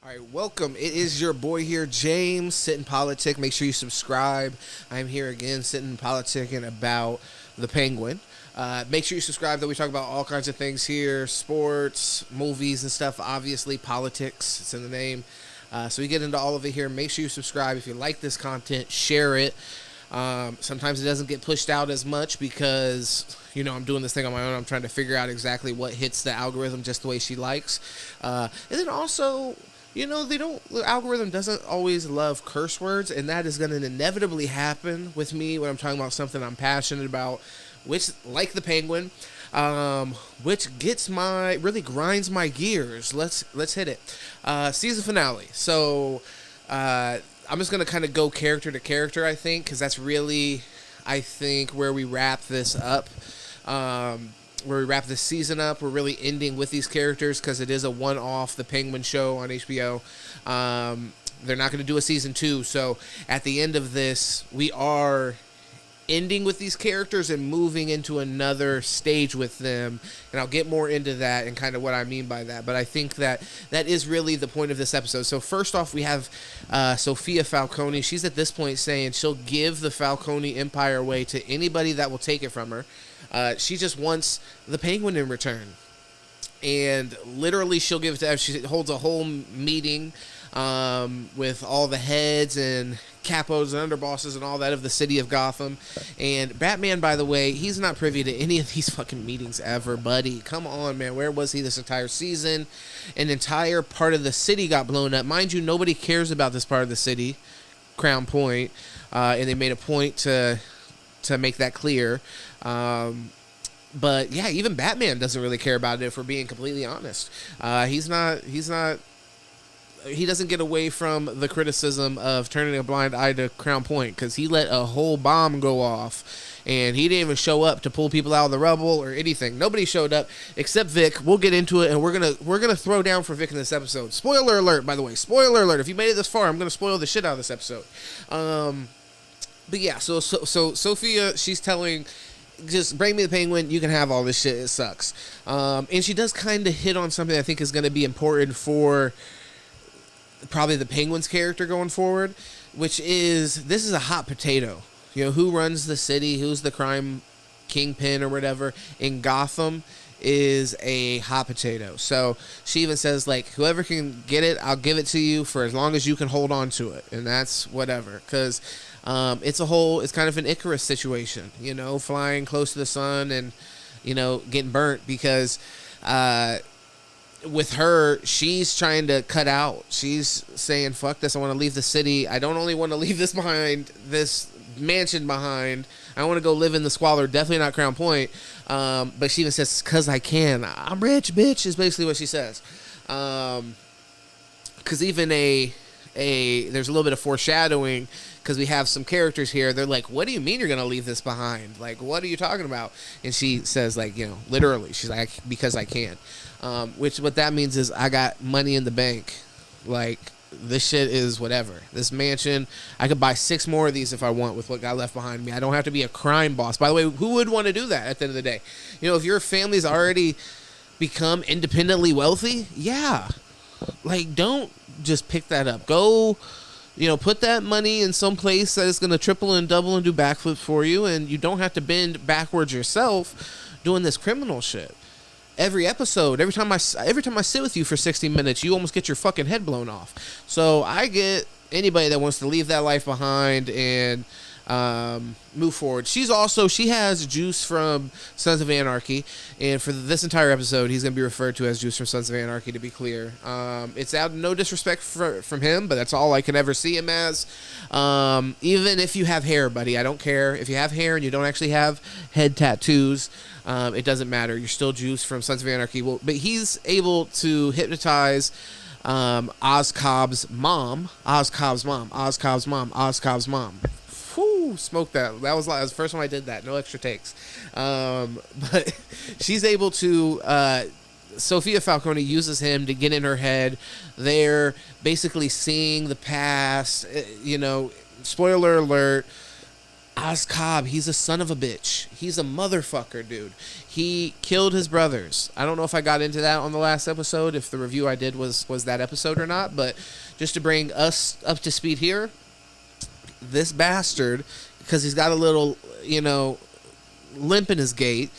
All right, welcome. It is your boy here, James, sitting politic. Make sure you subscribe. I'm here again, sitting politicking about the Penguin. Make sure you subscribe. That we talk about all kinds of things here: sports, movies, and stuff. Obviously, politics. It's in the name. So we get into all of it here. Make sure you subscribe. If you like this content, share it. Sometimes it doesn't get pushed out as much because, I'm doing this thing on my own. I'm trying to figure out exactly what hits the algorithm just the way she likes. And then also, the algorithm doesn't always love curse words, and that is going to inevitably happen with me when I'm talking about something I'm passionate about, which, like the Penguin, which really grinds my gears. Let's hit it. Season finale. So, I'm just going to kind of go character to character, I think, because that's really, I think, where we wrap this up. Where we wrap this season up. We're really ending with these characters because it is a one-off, the Penguin show on HBO. They're not going to do a season 2, so at the end of this, we are ending with these characters and moving into another stage with them, and I'll get more into that and kind of what I mean by that. But I think that is really the point of this episode. So first off, we have Sophia Falcone. She's at this point saying she'll give the Falcone Empire away to anybody that will take it from her. She just wants the Penguin in return, and literally she'll give it to. She holds a whole meeting with all the heads and capos and underbosses and all that of the city of Gotham. And Batman, by the way, he's not privy to any of these fucking meetings ever, buddy. Come on, man. Where was he this entire season? An entire part of the city got blown up. Mind you, nobody cares about this part of the city, Crown Point, and they made a point to make that clear. But yeah, even Batman doesn't really care about it, if we're being completely honest. He doesn't get away from the criticism of turning a blind eye to Crown Point, because he let a whole bomb go off, and he didn't even show up to pull people out of the rubble or anything. Nobody showed up except Vic. We'll get into it, and we're gonna throw down for Vic in this episode. Spoiler alert, by the way. Spoiler alert. If you made it this far, I'm gonna spoil the shit out of this episode. But yeah, so Sophia, she's telling, just bring me the Penguin, you can have all this shit, it sucks. And she does kind of hit on something I think is going to be important for probably the Penguin's character going forward, which is, this is a hot potato. Who runs the city, who's the crime kingpin or whatever in Gotham is a hot potato. So she even says, like, whoever can get it, I'll give it to you for as long as you can hold on to it. And that's whatever, because it's kind of an Icarus situation, flying close to the sun and, getting burnt, because with her, she's trying to cut out. She's saying, fuck this, I want to leave the city. I don't only want to leave this behind, this mansion behind. I want to go live in the squalor, definitely not Crown Point. But she even says, because I can. I'm rich, bitch, is basically what she says. Because even there's a little bit of foreshadowing, because we have some characters here. They're like, what do you mean you're going to leave this behind? Like, what are you talking about? And she says, like, literally, she's like, because I can. Which what that means is I got money in the bank. Like, this shit is whatever. This mansion, I could buy 6 more of these if I want with what got left behind me. I don't have to be a crime boss. By the way, who would want to do that at the end of the day? If your family's already become independently wealthy, yeah. Like, don't just pick that up. Go, put that money in some place that is going to triple and double and do backflips for you, and you don't have to bend backwards yourself doing this criminal shit. Every episode, every time I sit with you for 60 minutes, you almost get your fucking head blown off. So I get anybody that wants to leave that life behind and move forward. She has Juice from Sons of Anarchy, and for this entire episode, he's going to be referred to as Juice from Sons of Anarchy, to be clear. It's out of no disrespect from him, but that's all I can ever see him as. Even if you have hair, buddy, I don't care. If you have hair and you don't actually have head tattoos, it doesn't matter. You're still Juice from Sons of Anarchy. Well, but he's able to hypnotize Oz Cobb's mom. Whew, smoked that. That was the first time I did that. No extra takes. But she's able to. Sophia Falcone uses him to get in her head. They're basically seeing the past. Spoiler alert. Oz Cobb, he's a son of a bitch. He's a motherfucker, dude. He killed his brothers. I don't know if I got into that on the last episode, if the review I did was that episode or not, but just to bring us up to speed here, this bastard, because he's got a little, limp in his gait,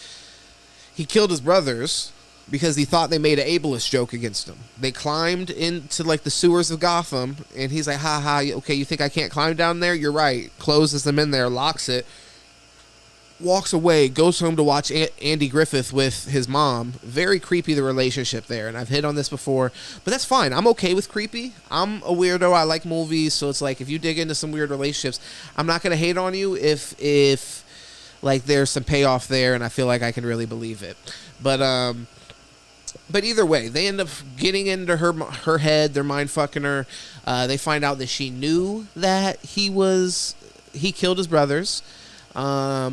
he killed his brothers because he thought they made an ableist joke against him. They climbed into like the sewers of Gotham, and he's like, ha ha, okay, you think I can't climb down there? You're right. Closes them in there, locks it, walks away, goes home to watch Andy Griffith with his mom. Very creepy, the relationship there, and I've hit on this before, but that's fine. I'm okay with creepy. I'm a weirdo. I like movies, so it's like if you dig into some weird relationships, I'm not going to hate on you if like there's some payoff there and I feel like I can really believe it. But either way, they end up getting into her head. They're mind fucking her. They find out that she knew that he killed his brothers.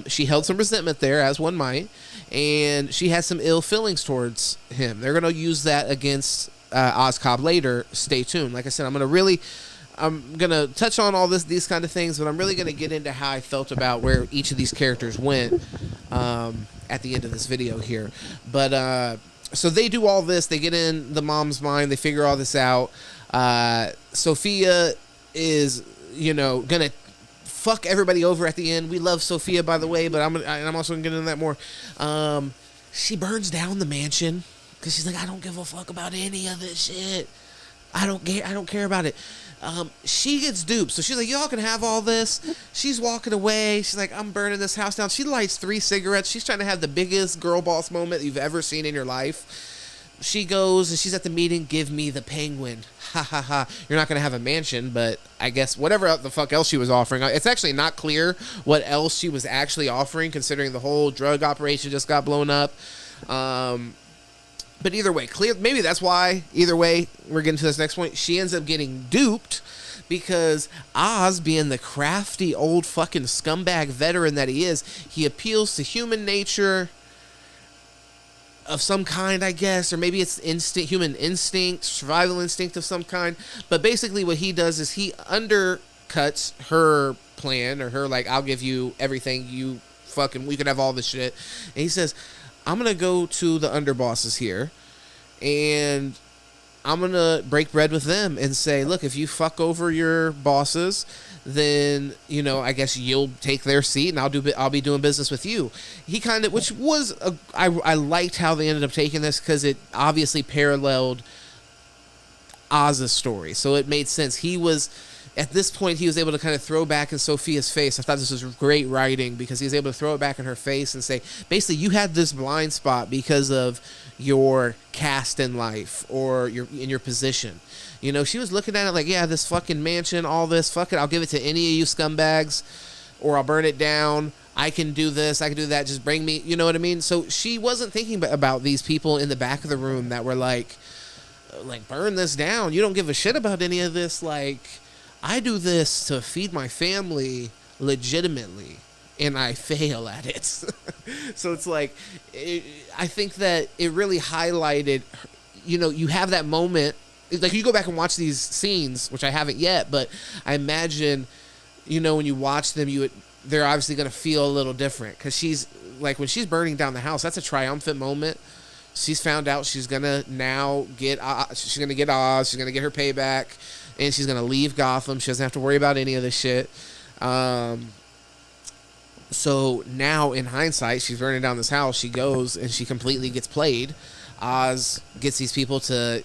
She held some resentment there, as one might, and she had some ill feelings towards him. They're gonna use that against Oz Cobb later. Stay tuned. Like I said, I'm gonna touch on all these kind of things, but I'm really gonna get into how I felt about where each of these characters went at the end of this video here. But so they do all this. They get in the mom's mind. They figure all this out. Sophia is, gonna fuck everybody over at the end. We love Sophia, by the way, but I'm also gonna get into that more. She burns down the mansion because she's like, I don't give a fuck about any of this shit. I don't care about it. She gets duped. So she's like, y'all can have all this. She's walking away. She's like, I'm burning this house down. She lights 3 cigarettes. She's trying to have the biggest girl boss moment you've ever seen in your life. She goes and she's at the meeting. Give me the penguin. Ha ha ha. You're not going to have a mansion, but I guess whatever the fuck else she was offering. It's actually not clear what else she was actually offering, considering the whole drug operation just got blown up. But either way, clear. Maybe that's why. Either way, we're getting to this next point. She ends up getting duped because Oz, being the crafty old fucking scumbag veteran that he is, he appeals to human nature of some kind, I guess, or maybe it's human instinct, survival instinct of some kind. But basically, what he does is he undercuts her plan, or her like, I'll give you everything. We can have all this shit. And he says, I'm going to go to the underbosses here, and I'm going to break bread with them and say, look, if you fuck over your bosses, then, I guess you'll take their seat, and I'll be doing business with you. He kind of, which was, I liked how they ended up taking this, because it obviously paralleled Oz's story. So it made sense. At this point, he was able to kind of throw back in Sophia's face. I thought this was great writing, because he was able to throw it back in her face and say, basically, you had this blind spot because of your caste in life or in your position. She was looking at it like, yeah, this fucking mansion, all this, fuck it, I'll give it to any of you scumbags, or I'll burn it down. I can do this, I can do that, just bring me, you know what I mean? So she wasn't thinking about these people in the back of the room that were like, burn this down. You don't give a shit about any of this, like, I do this to feed my family legitimately, and I fail at it. So it's like, I think that it really highlighted, you have that moment. Like, you go back and watch these scenes, which I haven't yet, but I imagine, when you watch them, they're obviously going to feel a little different, because she's, like, when she's burning down the house, that's a triumphant moment. She's found out she's going to now get Oz, she's going to get her payback, and she's going to leave Gotham. She doesn't have to worry about any of this shit. So now, in hindsight, she's burning down this house. She goes, and she completely gets played. Oz gets these people to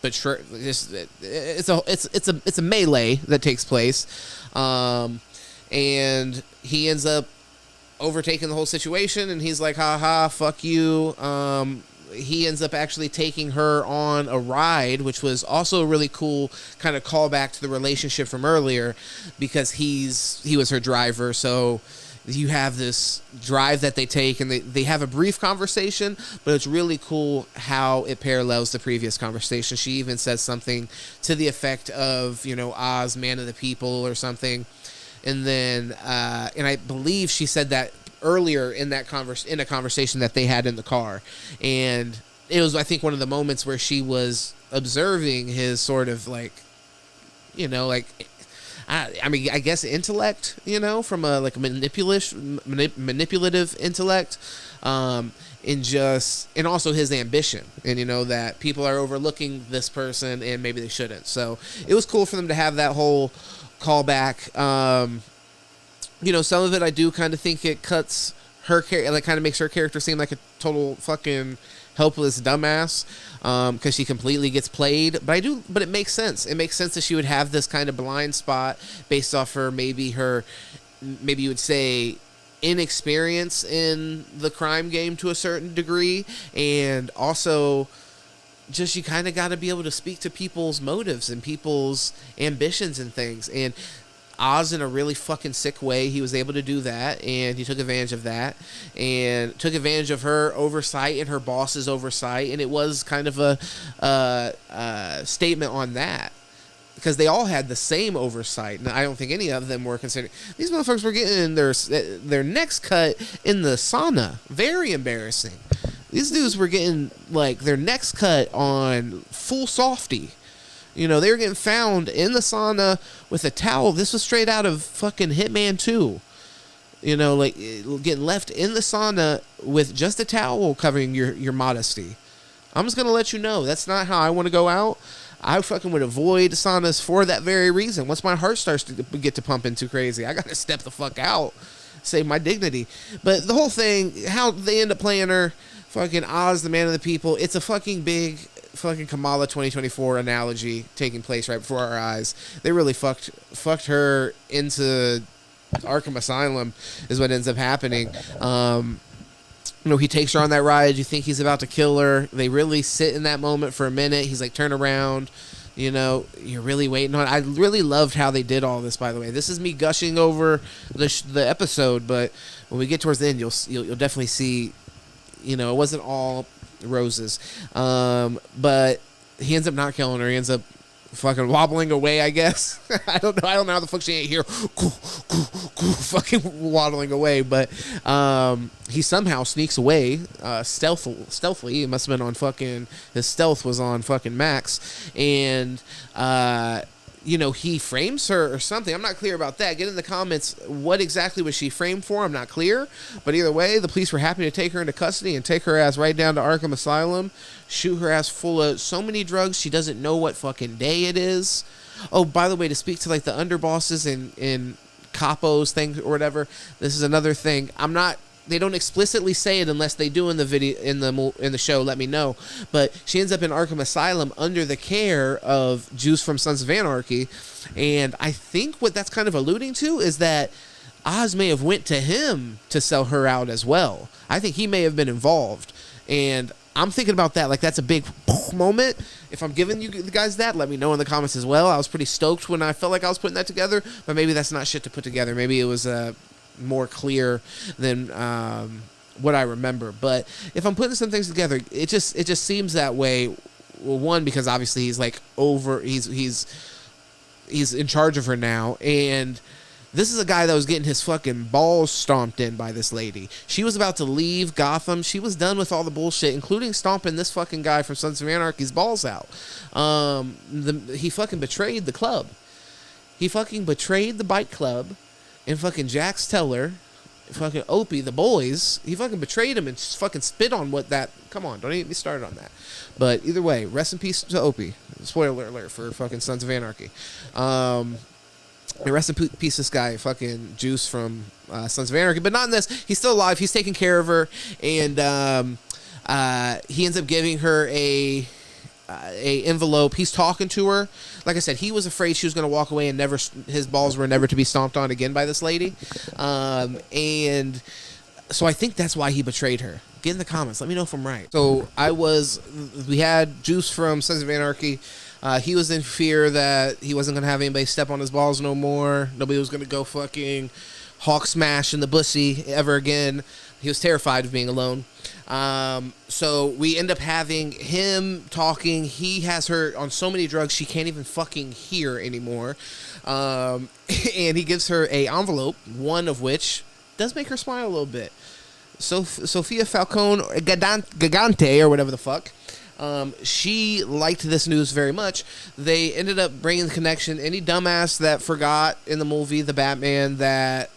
betray. It's a melee that takes place. And he ends up overtaking the whole situation, and he's like, ha, fuck you. He ends up actually taking her on a ride, which was also a really cool kind of callback to the relationship from earlier, because he was her driver. So you have this drive that they take, and they have a brief conversation, but it's really cool how it parallels the previous conversation. She even says something to the effect of, Oz, man of the people, or something. And then, and I believe she said that earlier in that in a conversation that they had in the car. And it was, I think, one of the moments where she was observing his sort of like, I mean, I guess intellect, from a like manipulative intellect, and also his ambition, and that people are overlooking this person and maybe they shouldn't. So it was cool for them to have that whole callback. Some of it I do kind of think it cuts her character, like kind of makes her character seem like a total fucking helpless dumbass, because she completely gets played. But it makes sense. It makes sense that she would have this kind of blind spot based off maybe you would say inexperience in the crime game to a certain degree, and also just you kind of got to be able to speak to people's motives and people's ambitions and things. And Oz, in a really fucking sick way, he was able to do that, and he took advantage of that, and took advantage of her oversight and her boss's oversight, and it was kind of a statement on that, because they all had the same oversight, and I don't think any of them were considering. These motherfuckers were getting their necks cut in the sauna. Very embarrassing. These dudes were getting like their necks cut on full softy. They were getting found in the sauna with a towel. This was straight out of fucking Hitman 2. Like getting left in the sauna with just a towel covering your modesty. I'm just going to let you know, that's not how I want to go out. I fucking would avoid saunas for that very reason. Once my heart starts to get to pumping too crazy, I got to step the fuck out. Save my dignity. But the whole thing, how they end up playing her, fucking Oz, the man of the people, it's a fucking big fucking Kamala 2024 analogy taking place right before our eyes. They really fucked her into Arkham Asylum is what ends up happening. He takes her on that ride. You think he's about to kill her. They really sit in that moment for a minute. He's like, turn around. You're really waiting on it. I really loved how they did all this, by the way. This is me gushing over the episode, but when we get towards the end, you'll definitely see, it wasn't all roses. But he ends up not killing her. He ends up fucking wobbling away, I guess. I don't know how the fuck she ain't here fucking waddling away, but he somehow sneaks away stealthily. It must have been on fucking, his stealth was on fucking max, and he frames her or something. I'm not clear about that. Get in the comments, what exactly was she framed for? I'm not clear. But either way, the police were happy to take her into custody and take her ass right down to Arkham Asylum, shoot her ass full of so many drugs she doesn't know what fucking day it is. Oh, by the way, to speak to like the underbosses in Capo's thing or whatever, this is another thing. They don't explicitly say it unless they do in the video in the show. Let me know. But she ends up in Arkham Asylum under the care of Juice from Sons of Anarchy, and I think what that's kind of alluding to is that Oz may have went to him to sell her out as well. I think he may have been involved, and I'm thinking about that. Like, that's a big moment. If I'm giving you guys that, let me know in the comments as well. I was pretty stoked when I felt like I was putting that together, but maybe that's not shit to put together. Maybe it was more clear than what I remember. But if I'm putting some things together, it just seems that way. Well, one, because obviously he's like he's in charge of her now, and this is a guy that was getting his fucking balls stomped in by this lady. She was about to leave Gotham. She was done with all the bullshit, including stomping this fucking guy from Sons of Anarchy's balls out. He fucking betrayed the club. He fucking betrayed the bike club. And fucking Jax Teller, fucking Opie, the boys, he fucking betrayed him and fucking spit on what that... Come on, don't even get me started on that. But either way, rest in peace to Opie. Spoiler alert for fucking Sons of Anarchy. And rest in peace this guy, fucking Juice from Sons of Anarchy. But not in this. He's still alive. He's taking care of her. And he ends up giving her a envelope. He's talking to her. Like I said, he was afraid she was going to walk away and his balls were never to be stomped on again by this lady. And so I think that's why he betrayed her. Get in the comments. Let me know if I'm right. So we had Juice from Sons of Anarchy. He was in fear that he wasn't going to have anybody step on his balls no more. Nobody was going to go fucking hawk smash in the bussy ever again. He was terrified of being alone. So we end up having him talking. He has her on so many drugs she can't even fucking hear anymore. And he gives her a envelope, one of which does make her smile a little bit. Sofia Falcone Gigante, or whatever the fuck. She liked this news very much. They ended up bringing the connection. Any dumbass that forgot in the movie The Batman that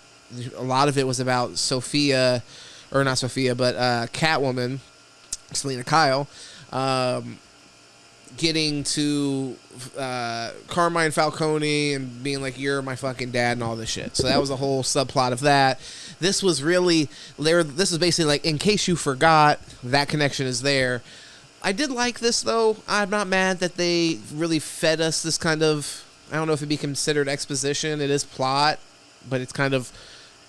a lot of it was about Sophia, or not Sophia, but Catwoman, Selena Kyle, getting to Carmine Falcone and being like, you're my fucking dad and all this shit. So that was a whole subplot of that. This was really, this is basically like, in case you forgot, that connection is there. I did like this, though. I'm not mad that they really fed us this kind of, I don't know if it'd be considered exposition. It is plot, but it's kind of,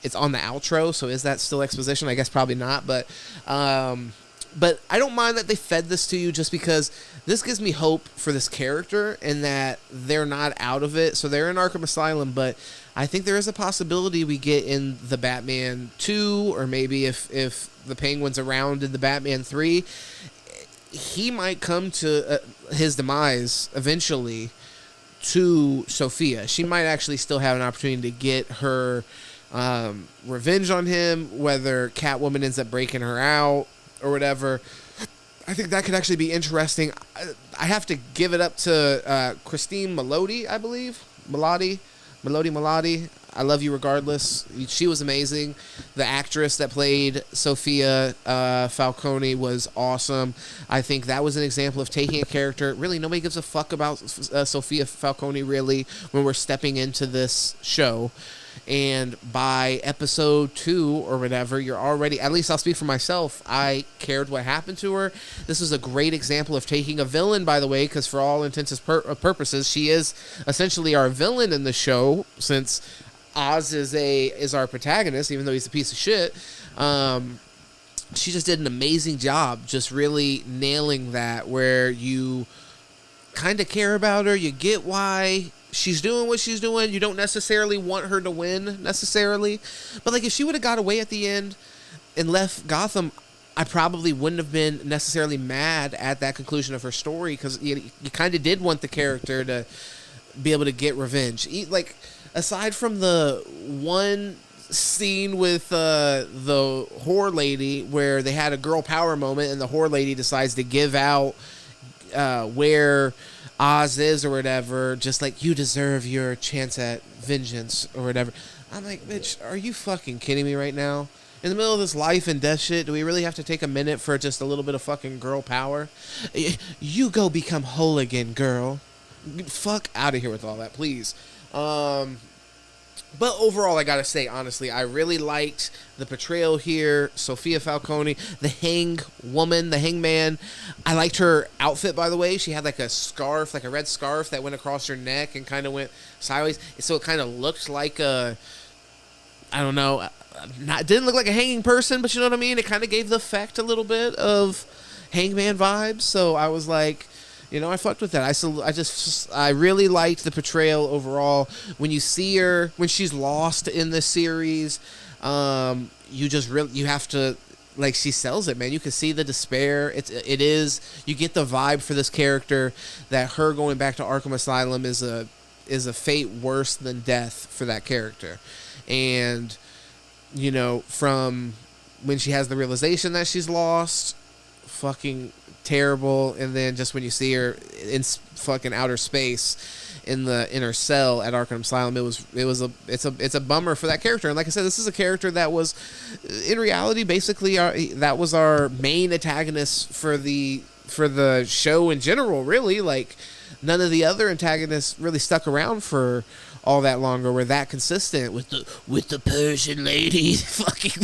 it's on the outro, so is that still exposition? I guess probably not, but I don't mind that they fed this to you, just because this gives me hope for this character and that they're not out of it. So they're in Arkham Asylum, but I think there is a possibility we get in the Batman 2, or maybe if the Penguin's around in the Batman 3, he might come to his demise eventually to Sophia. She might actually still have an opportunity to get her revenge on him, whether Catwoman ends up breaking her out or whatever. I think that could actually be interesting. I have to give it up to Christine Milioti, I believe. Milioti. I love you regardless. She was amazing. The actress that played Sophia Falcone was awesome. I think that was an example of taking a character. Really, nobody gives a fuck about Sophia Falcone, really, when we're stepping into this show. And by episode 2 or whatever, you're already, at least I'll speak for myself, I cared what happened to her. This is a great example of taking a villain, by the way, because for all intents and purposes, she is essentially our villain in the show, since Oz is our protagonist, even though he's a piece of shit. She just did an amazing job, just really nailing that, where you kind of care about her, you get why she's doing what she's doing. You don't necessarily want her to win, necessarily. But, like, if she would have got away at the end and left Gotham, I probably wouldn't have been necessarily mad at that conclusion of her story, because you kind of did want the character to be able to get revenge. Like, aside from the one scene with the whore lady where they had a girl power moment and the whore lady decides to give out where Oz is or whatever, just like, you deserve your chance at vengeance or whatever. I'm like, bitch, are you fucking kidding me right now? In the middle of this life and death shit, do we really have to take a minute for just a little bit of fucking girl power? You go become whole again, girl. Fuck out of here with all that, please. But overall, I gotta say, honestly, I really liked the portrayal here. Sophia Falcone, the hangman. I liked her outfit, by the way. She had like a scarf, like a red scarf that went across her neck and kind of went sideways. So it kind of looked like I don't know, didn't look like a hanging person, but you know what I mean? It kind of gave the effect a little bit of hangman vibes. So I was like, you know, I fucked with that. I really liked the portrayal overall. When you see her, when she's lost in this series, you have to, like, she sells it, man. You can see the despair. You get the vibe for this character that her going back to Arkham Asylum is a fate worse than death for that character. And, you know, from when she has the realization that she's lost, fucking terrible, and then just when you see her in fucking outer space in her cell at Arkham Asylum, it's a bummer for that character. And like I said, this is a character that was, in reality, basically that was our main antagonist for the show in general. Really, like, none of the other antagonists really stuck around for all that long, or were that consistent with the Persian lady. Fucking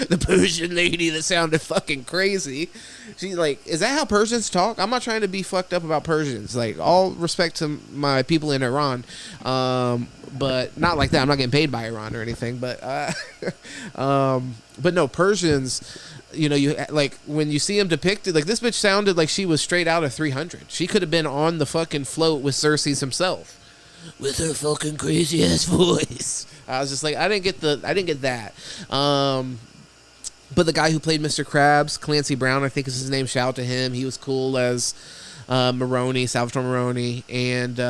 the Persian lady that sounded fucking crazy. She's like, is that how Persians talk? I'm not trying to be fucked up about Persians. Like, all respect to my people in Iran, but not like that. I'm not getting paid by Iran or anything. But no, Persians. You know, you like when you see him depicted, like, this bitch sounded like she was straight out of 300. She could have been on the fucking float with Xerxes himself, with her fucking crazy ass voice. I was just like, I didn't get that. But the guy who played Mr. Krabs, Clancy Brown, I think is his name. Shout out to him. He was cool as Maroni, Salvatore Maroni, and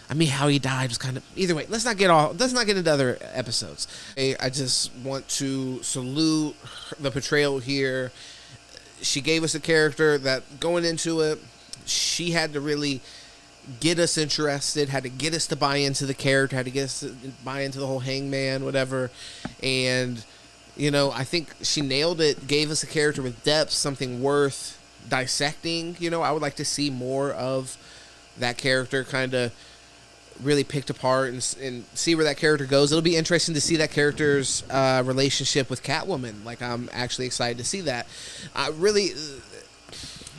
I mean, how he died was kind of, either way. Let's not get into other episodes. I just want to salute the portrayal here. she gave us a character that going into it, she had to really get us interested, had to get us to buy into the character, had to get us to buy into the whole Hangman, whatever. And, you know, I think she nailed it, gave us a character with depth, something worth dissecting. You know, I would like to see more of that character kind of really picked apart and see where that character goes. It'll be interesting to see that character's relationship with Catwoman. Like, I'm actually excited to see that. Really,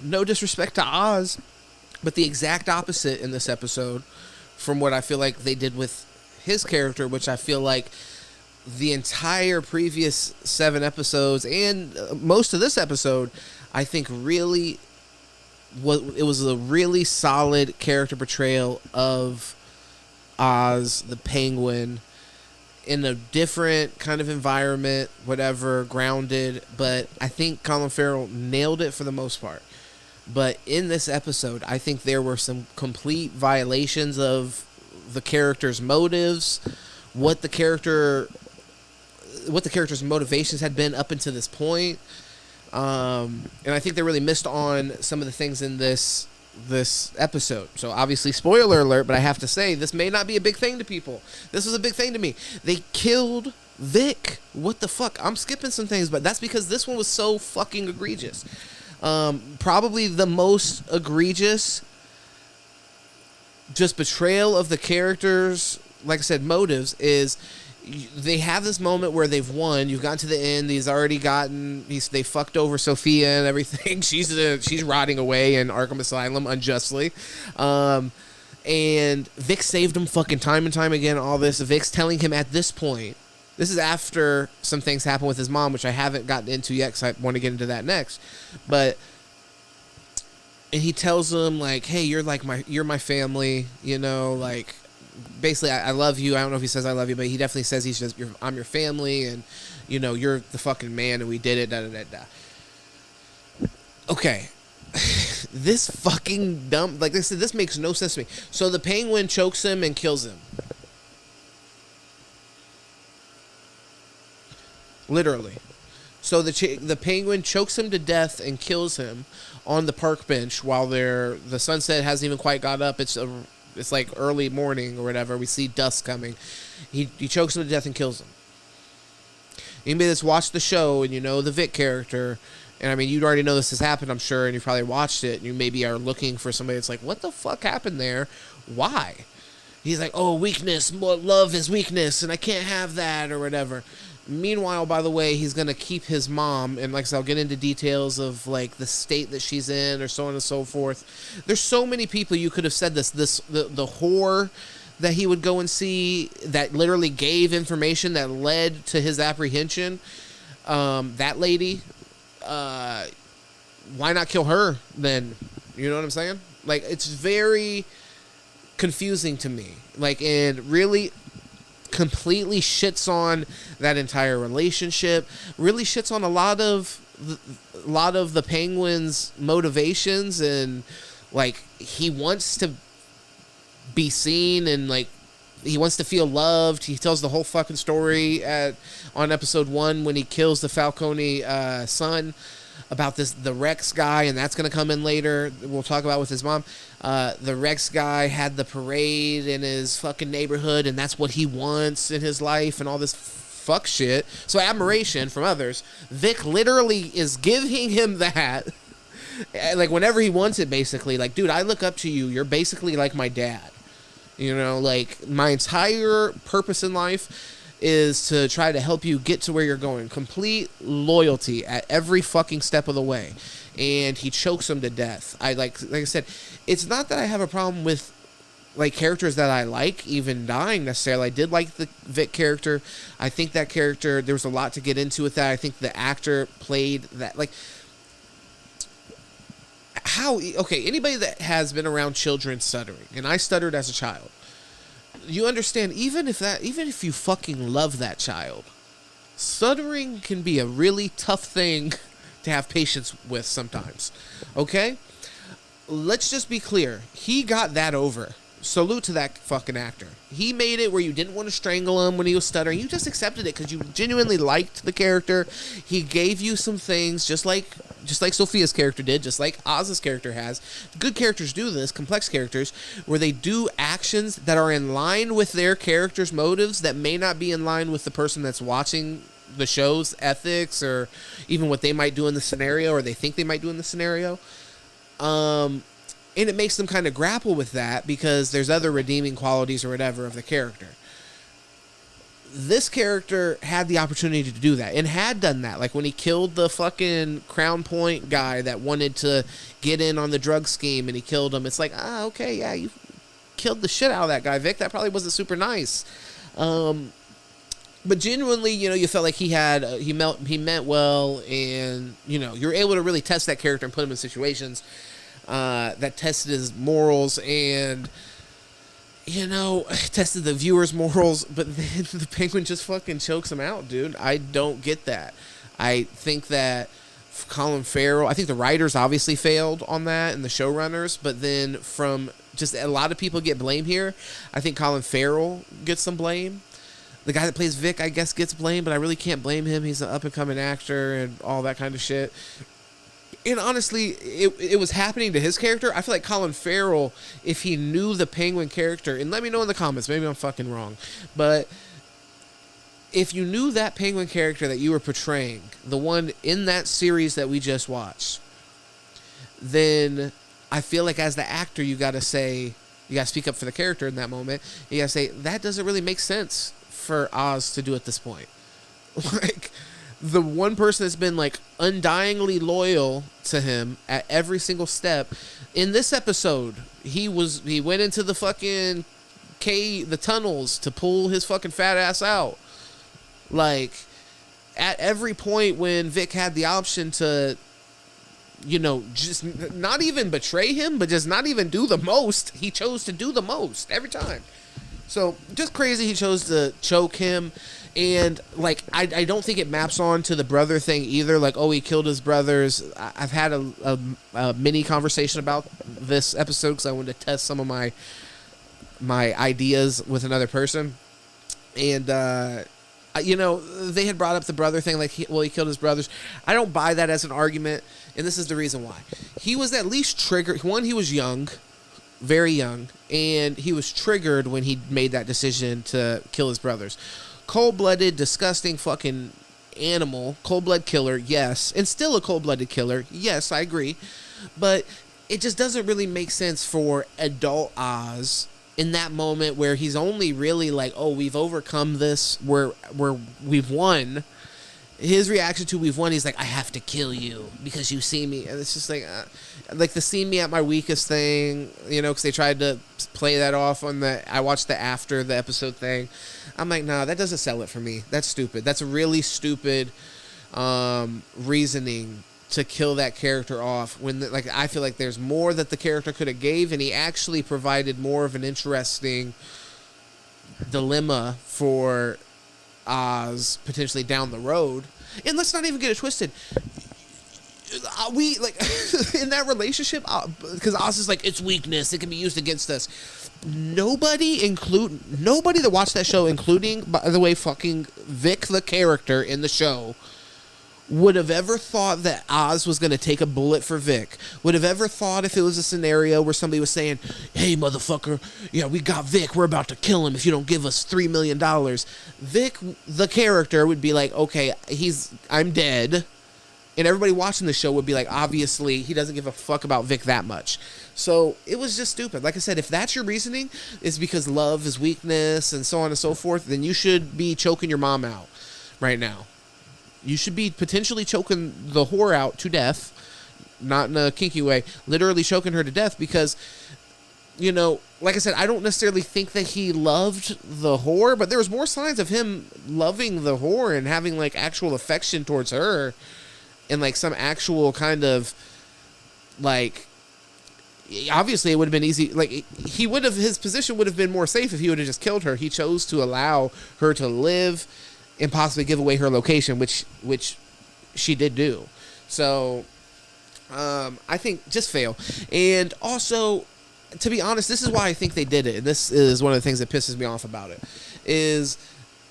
no disrespect to Oz, but the exact opposite in this episode from what I feel like they did with his character, which I feel like the entire previous 7 episodes and most of this episode, I think really it was a really solid character portrayal of Oz, the Penguin, in a different kind of environment, whatever, grounded. But I think Colin Farrell nailed it for the most part. But in this episode, I think there were some complete violations of the character's motives, what the character's motivations had been up until this point. And I think they really missed on some of the things in this episode. So obviously, spoiler alert, but I have to say, this may not be a big thing to people. This was a big thing to me. They killed Vic. What the fuck? I'm skipping some things, but that's because this one was so fucking egregious. Probably the most egregious just betrayal of the characters, like I said, motives, is they have this moment where they've won. You've gotten to the end. They fucked over Sophia and everything. She's rotting away in Arkham Asylum unjustly. And Vic saved him fucking time and time again. All this. Vic's telling him at this point, this is after some things happen with his mom, which I haven't gotten into yet because I want to get into that next. And he tells him, like, hey, you're my family, you know, like, basically, I love you. I don't know if he says I love you, but he definitely says I'm your family, and, you know, you're the fucking man, and we did it, da-da-da-da. Okay. This fucking dumb, like I said, this makes no sense to me. So the Penguin chokes him and kills him. Literally. So the Penguin chokes him to death and kills him on the park bench while the sunset hasn't even quite got up. It's like early morning or whatever. We see dusk coming. He chokes him to death and kills him. Anybody that's watched the show and you know the Vic character, and I mean, you'd already know this has happened, I'm sure, and you probably watched it, and you maybe are looking for somebody that's like, what the fuck happened there? Why? He's like, oh, weakness. Love is weakness, and I can't have that or whatever. Meanwhile, by the way, he's going to keep his mom, and like I said, I'll get into details of like the state that she's in or so on and so forth. There's so many people you could have said this. The whore that he would go and see that literally gave information that led to his apprehension. That lady, why not kill her then? You know what I'm saying? Like, it's very confusing to me. Like, and really completely shits on that entire relationship, really shits on a lot of the Penguin's motivations, and like, he wants to be seen and like he wants to feel loved. He tells the whole fucking story on episode 1 when he kills the Falcone son about the Rex guy, and that's going to come in later. We'll talk about with his mom. The Rex guy had the parade in his fucking neighborhood, and that's what he wants in his life, and all this fuck shit. So admiration from others. Vic literally is giving him that, like, whenever he wants it, basically. Like, dude, I look up to you. You're basically like my dad. You know, like, my entire purpose in life is to try to help you get to where you're going. Complete loyalty at every fucking step of the way. And he chokes him to death. Like I said, it's not that I have a problem with like characters that I like even dying necessarily. I did like the Vic character. I think that character, there was a lot to get into with that. I think the actor played that, like, anybody that has been around children stuttering, and I stuttered as a child, you understand, even if you fucking love that child, stuttering can be a really tough thing to have patience with sometimes. Okay? Let's just be clear. He got that over salute to that fucking actor. He made it where you didn't want to strangle him when he was stuttering. You just accepted it because you genuinely liked the character. He gave you some things, just like Sophia's character did, just like Oz's character has. Good characters do this, complex characters, where they do actions that are in line with their character's motives that may not be in line with the person that's watching the show's ethics or even what they might do in the scenario or they think they might do in the scenario. And it makes them kind of grapple with that because there's other redeeming qualities or whatever of the character. This character had the opportunity to do that and had done that. Like when he killed the fucking Crown Point guy that wanted to get in on the drug scheme and he killed him. It's like, okay, yeah, you killed the shit out of that guy, Vic. That probably wasn't super nice. But genuinely, you felt like he meant well, and you're able to really test that character and put him in situations that tested his morals and tested the viewer's morals. But then the Penguin just fucking chokes him out, dude. I don't get that. I think that Colin Farrell, I think the writers obviously failed on that and the showrunners, but then from just a lot of people get blame here. I think Colin Farrell gets some blame. The guy that plays Vic, I guess, gets blamed, but I really can't blame him. He's an up-and-coming actor and all that kind of shit. And honestly, it was happening to his character. I feel like Colin Farrell, if he knew the Penguin character, and let me know in the comments, maybe I'm fucking wrong, but if you knew that Penguin character that you were portraying, the one in that series that we just watched, then I feel like as the actor, you got to speak up for the character in that moment. You got to say, that doesn't really make sense for Oz to do at this point. Like, the one person that's been like undyingly loyal to him at every single step. In this episode, he went into the fucking the tunnels to pull his fucking fat ass out. Like, at every point when Vic had the option to, just not even betray him, but just not even do the most, he chose to do the most every time. So, just crazy he chose to choke him. And, like, I don't think it maps on to the brother thing either. Like, he killed his brothers. I've had a mini conversation about this episode because I wanted to test some of my ideas with another person. And, they had brought up the brother thing. Like, he killed his brothers. I don't buy that as an argument. And this is the reason why. He was at least triggered. One, he was young. Very young. And he was triggered when he made that decision to kill his brothers. Cold-blooded, disgusting fucking animal. Cold-blooded killer, yes. And still a cold-blooded killer, yes, I agree. But it just doesn't really make sense for adult Oz in that moment where he's only really like, we've overcome this, where we've won. His reaction to we've won, he's like, I have to kill you because you see me. And it's just like the see me at my weakest thing, because they tried to play that off on I watched the after the episode thing. I'm like, nah, that doesn't sell it for me. That's stupid. That's a really stupid reasoning to kill that character off when I feel like there's more that the character could have gave, and he actually provided more of an interesting dilemma for Oz potentially down the road. And let's not even get it twisted. We in that relationship, because Oz is like, it's weakness, it can be used against us. Nobody that watched that show, including, by the way, fucking Vic the character in the show, would have ever thought that Oz was going to take a bullet for Vic. Would have ever thought if it was a scenario where somebody was saying, hey, motherfucker, yeah, we got Vic, we're about to kill him if you don't give us $3 million. Vic, the character, would be like, okay, I'm dead. And everybody watching the show would be like, obviously, he doesn't give a fuck about Vic that much. So it was just stupid. Like I said, if that's your reasoning, is because love is weakness and so on and so forth, then you should be choking your mom out right now. You should be potentially choking the whore out to death, not in a kinky way, literally choking her to death because, like I said, I don't necessarily think that he loved the whore, but there was more signs of him loving the whore and having like actual affection towards her and like some actual kind of like, obviously it would have been easy. Like his position would have been more safe if he would have just killed her. He chose to allow her to live and possibly give away her location, which she did do. So, I think just fail. And also, to be honest, this is why I think they did it. And this is one of the things that pisses me off about it. Is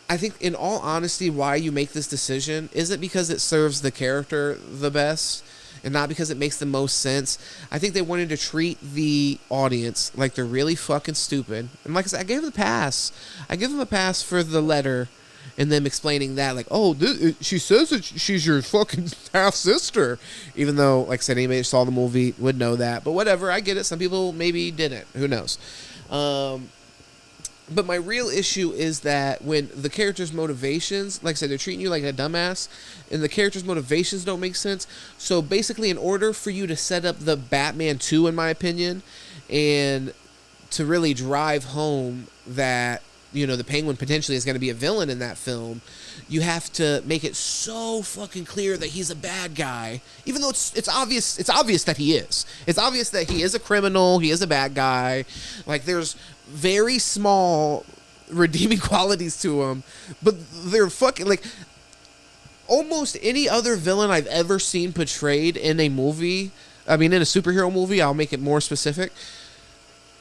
I think, in all honesty, why you make this decision isn't because it serves the character the best and not because it makes the most sense. I think they wanted to treat the audience like they're really fucking stupid. And like I said, I gave them a pass. I give them a pass for the letter and them explaining that, like, oh, she says that she's your fucking half-sister. Even though, like I said, anybody that saw the movie would know that. But whatever, I get it. Some people maybe didn't. Who knows? But my real issue is that when the character's motivations, like I said, they're treating you like a dumbass, and the character's motivations don't make sense. So basically, in order for you to set up the Batman 2, in my opinion, and to really drive home that, you know, the Penguin potentially is going to be a villain in that film, you have to make it so fucking clear that he's a bad guy, even though it's obvious that he is. It's obvious that he is a criminal, he is a bad guy. Like, there's very small redeeming qualities to him, but they're fucking, like, almost any other villain I've ever seen portrayed in a movie, I mean, in a superhero movie, I'll make it more specific,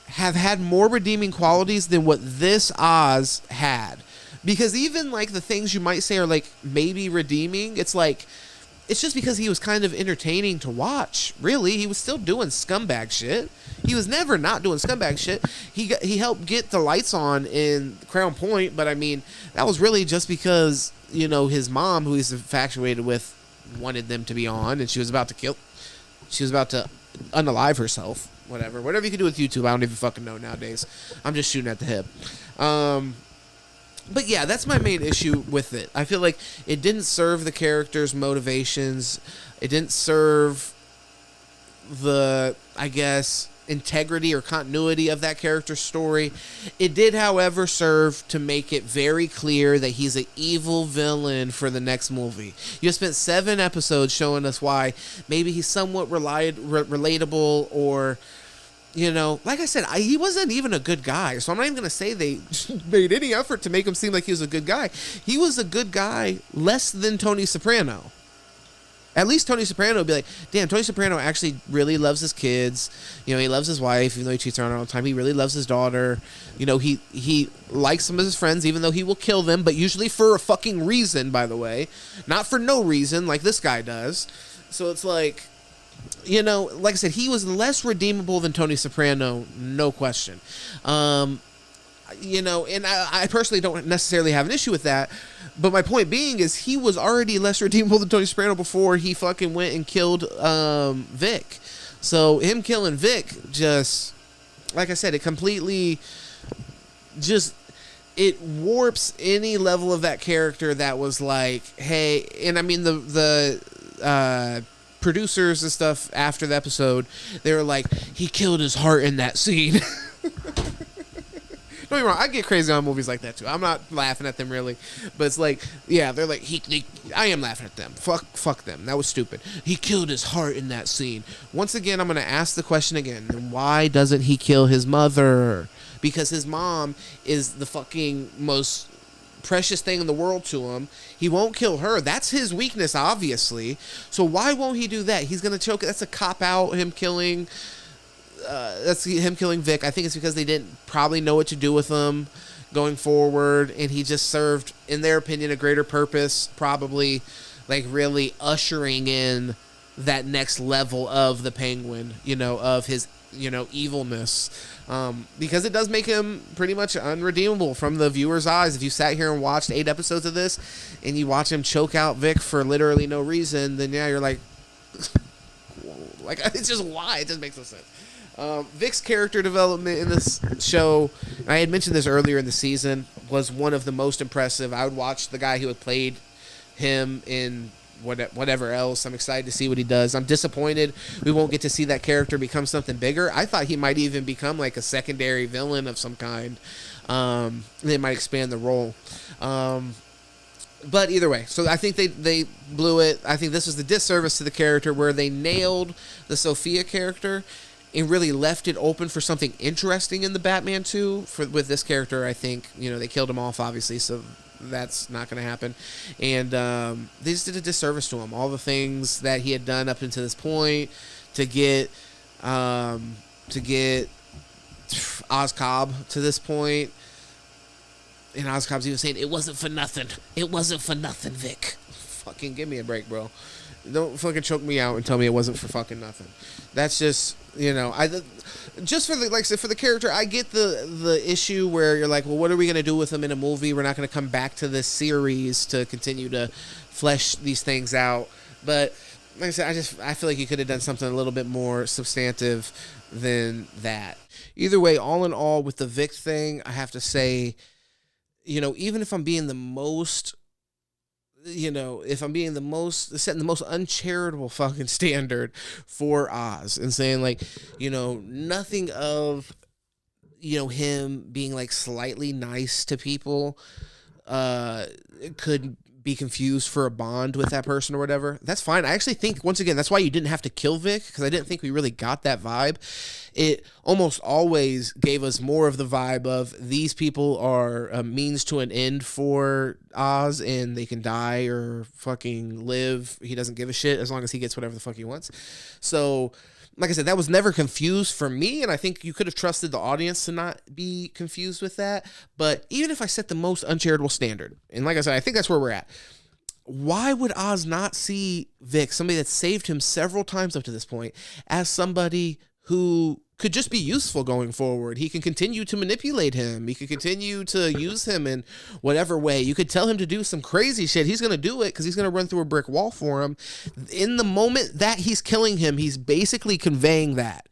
have had more redeeming qualities than what this Oz had. Because even, like, the things you might say are, like, maybe redeeming, it's like, it's just because he was kind of entertaining to watch. Really, he was still doing scumbag shit. He was never not doing scumbag shit. He helped get the lights on in Crown Point, but I mean, that was really just because, you know, his mom, who he's infatuated with, wanted them to be on, and she was about to unalive herself. Whatever you can do with YouTube, I don't even fucking know nowadays. I'm just shooting at the hip. But yeah, that's my main issue with it. I feel like it didn't serve the character's motivations. It didn't serve the, I guess, integrity or continuity of that character's story. It did, however, serve to make it very clear that he's an evil villain for the next movie. You spent 7 episodes showing us why maybe he's somewhat relatable, or, you know, like I said, he wasn't even a good guy, so I'm not even going to say they made any effort to make him seem like he was a good guy. He was a good guy less than Tony Soprano. At least Tony Soprano would be like, damn, Tony Soprano actually really loves his kids. You know, he loves his wife, even though he cheats on her all the time. He really loves his daughter. You know, he likes some of his friends, even though he will kill them, but usually for a fucking reason, by the way. Not for no reason, like this guy does. So it's like, you know, like I said, he was less redeemable than Tony Soprano, no question. You know, and I personally don't necessarily have an issue with that. But my point being is he was already less redeemable than Tony Soprano before he fucking went and killed Vic. So him killing Vic just, like I said, it completely just, it warps any level of that character that was like, hey, and I mean the producers and stuff after the episode, they were like, he killed his heart in that scene. Don't get me wrong, I get crazy on movies like that too. I'm not laughing at them really, but it's like, yeah, they're like, I am laughing at them. Fuck them. That was stupid. He killed his heart in that scene. Once again, I'm gonna ask the question again. Why doesn't he kill his mother? Because his mom is the fucking most precious thing in the world to him. He won't kill her. That's his weakness, obviously. So why won't he do that? He's gonna choke. That's a cop out. Him killing Vic. I think it's because they didn't probably know what to do with him going forward, and he just served, in their opinion, a greater purpose, probably like really ushering in that next level of the Penguin, you know, of his, you know, evilness, because it does make him pretty much unredeemable from the viewer's eyes. If you sat here and watched 8 episodes of this and you watch him choke out Vic for literally no reason, then yeah, you're like it's just, why? It just makes no sense. Vic's character development in this show, I had mentioned this earlier in the season, was one of the most impressive. I would watch the guy who had played him in whatever else. I'm excited to see what he does. I'm disappointed we won't get to see that character become something bigger. I thought he might even become like a secondary villain of some kind. They might expand the role. But either way, so I think they blew it. I think this was the disservice to the character, where they nailed the Sophia character and really left it open for something interesting in the Batman 2. With this character, I think, you know, they killed him off, obviously, so that's not going to happen. And they just did a disservice to him. All the things that he had done up until this point to get Oz Cobb to this point. And Oz Cobb's even saying, it wasn't for nothing. It wasn't for nothing, Vic. Fucking give me a break, bro. Don't fucking choke me out and tell me it wasn't for fucking nothing. That's just, just for the, like I said, for the character, I get the issue where you're like, well, what are we going to do with him in a movie? We're not going to come back to this series to continue to flesh these things out. But like I said, I feel like you could have done something a little bit more substantive than that. Either way, all in all, with the Vic thing, I have to say, even if I'm being the most, if I'm being the most, setting the most uncharitable fucking standard for Oz and saying like, nothing of, him being like slightly nice to people, could be confused for a bond with that person or whatever. That's fine. I actually think, once again, that's why you didn't have to kill Vic, because I didn't think we really got that vibe. It almost always gave us more of the vibe of these people are a means to an end for Oz, and they can die or fucking live. He doesn't give a shit as long as he gets whatever the fuck he wants. So, like I said, that was never confused for me, and I think you could have trusted the audience to not be confused with that. But even if I set the most uncharitable standard, and like I said, I think that's where we're at, why would Oz not see Vic, somebody that saved him several times up to this point, as somebody who could just be useful going forward? He can continue to manipulate him. He could continue to use him in whatever way. You could tell him to do some crazy shit. He's going to do it because he's going to run through a brick wall for him. In the moment that he's killing him, he's basically conveying that.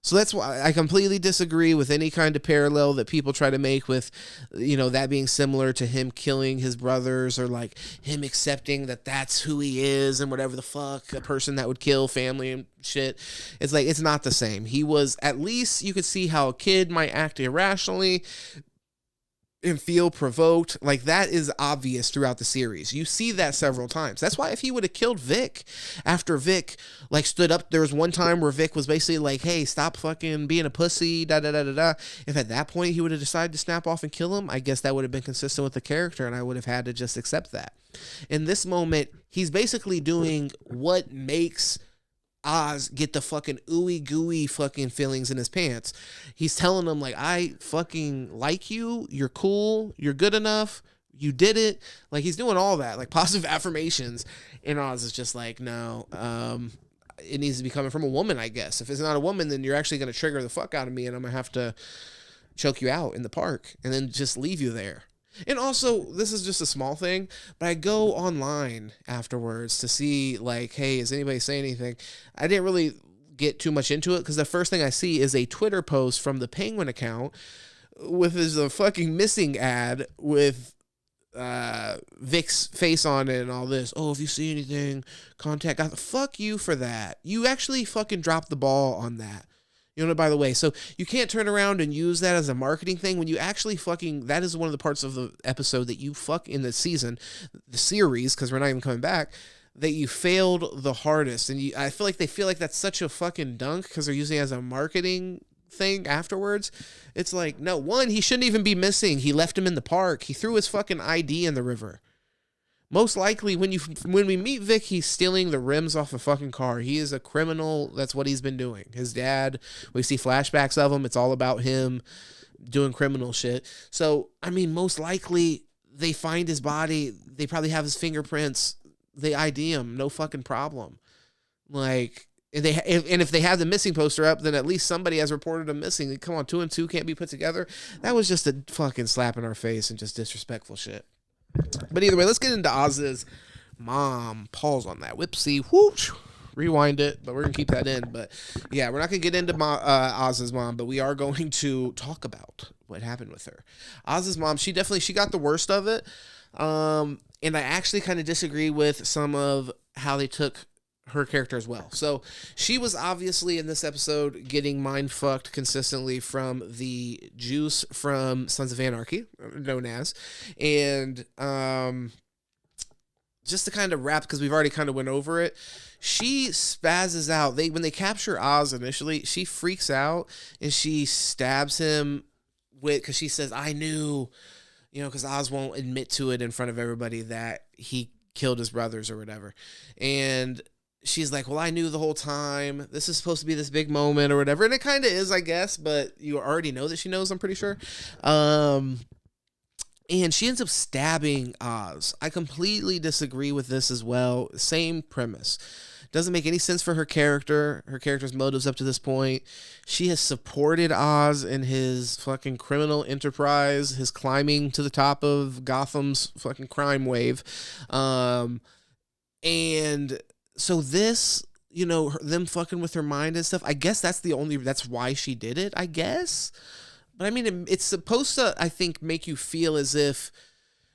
So that's why I completely disagree with any kind of parallel that people try to make with, that being similar to him killing his brothers, or like him accepting that that's who he is and whatever the fuck, a person that would kill family and shit. It's like, it's not the same. He was, at least you could see how a kid might act irrationally and feel provoked. Like, that is obvious throughout the series. You see that several times. That's why if he would have killed Vic after Vic like stood up, there was one time where Vic was basically like, hey, stop fucking being a pussy, da da da da da. If at that point he would have decided to snap off and kill him, I guess that would have been consistent with the character, and I would have had to just accept that. In this moment, he's basically doing what makes Oz get the fucking ooey gooey fucking feelings in his pants. He's telling him like, I fucking like you, you're cool, you're good enough, you did it. Like, he's doing all that, like positive affirmations, and Oz is just like, no, it needs to be coming from a woman, I guess. If it's not a woman, then you're actually going to trigger the fuck out of me, and I'm going to have to choke you out in the park and then just leave you there. And also, this is just a small thing, but I go online afterwards to see, like, hey, is anybody saying anything? I didn't really get too much into it, because the first thing I see is a Twitter post from the Penguin account with a fucking missing ad with Vic's face on it and all this. Oh, if you see anything, contact God. Fuck you for that. You actually fucking dropped the ball on that. By the way, so you can't turn around and use that as a marketing thing when you actually fucking, that is one of the parts of the episode that you fuck in the season, the series, because we're not even coming back, that you failed the hardest. And I feel like they feel like that's such a fucking dunk because they're using it as a marketing thing afterwards. It's like, no, one, he shouldn't even be missing. He left him in the park. He threw his fucking ID in the river. Most likely, when we meet Vic, he's stealing the rims off a fucking car. He is a criminal. That's what he's been doing. His dad, we see flashbacks of him. It's all about him doing criminal shit. So, I mean, most likely, they find his body. They probably have his fingerprints. They ID him. No fucking problem. Like, if they have the missing poster up, then at least somebody has reported him missing. Come on, 2 and 2 can't be put together. That was just a fucking slap in our face and just disrespectful shit. But either way, let's get into Oz's mom. Pause on that. Whoopsie. Whoosh. Rewind it, but we're going to keep that in. But yeah, we're not going to get into Oz's mom, but we are going to talk about what happened with her. Oz's mom, she got the worst of it. And I actually kind of disagree with some of how they took her character as well. So she was obviously in this episode getting mind fucked consistently from the juice from Sons of Anarchy, known as, and just to kind of wrap, because we've already kind of went over it, she spazzes out. When they capture Oz initially, she freaks out and she stabs him because she says, I knew, because Oz won't admit to it in front of everybody that he killed his brothers or whatever. And she's like, well, I knew the whole time. This is supposed to be this big moment or whatever. And it kind of is, I guess, but you already know that she knows, I'm pretty sure. And she ends up stabbing Oz. I completely disagree with this as well. Same premise. Doesn't make any sense for her character, her character's motives up to this point. She has supported Oz in his fucking criminal enterprise, his climbing to the top of Gotham's fucking crime wave. And so this, them fucking with her mind and stuff, I guess that's why she did it, I guess. But I mean, it's supposed to, I think, make you feel as if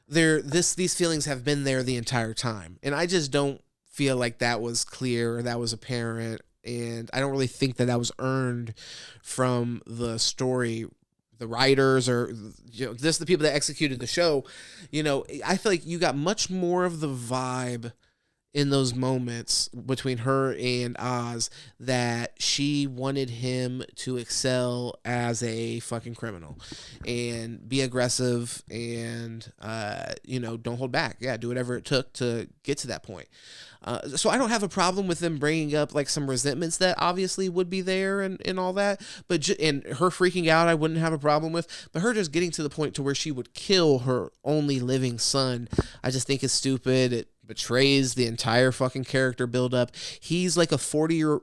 these feelings have been there the entire time. And I just don't feel like that was clear or that was apparent. And I don't really think that was earned from the story, the writers, or just the people that executed the show. I feel like you got much more of the vibe in those moments between her and Oz that she wanted him to excel as a fucking criminal and be aggressive and, don't hold back. Yeah, do whatever it took to get to that point. So I don't have a problem with them bringing up like some resentments that obviously would be there and all that, and her freaking out I wouldn't have a problem with, but her just getting to the point to where she would kill her only living son, I just think is stupid. It betrays the entire fucking character buildup. He's like a 40-year,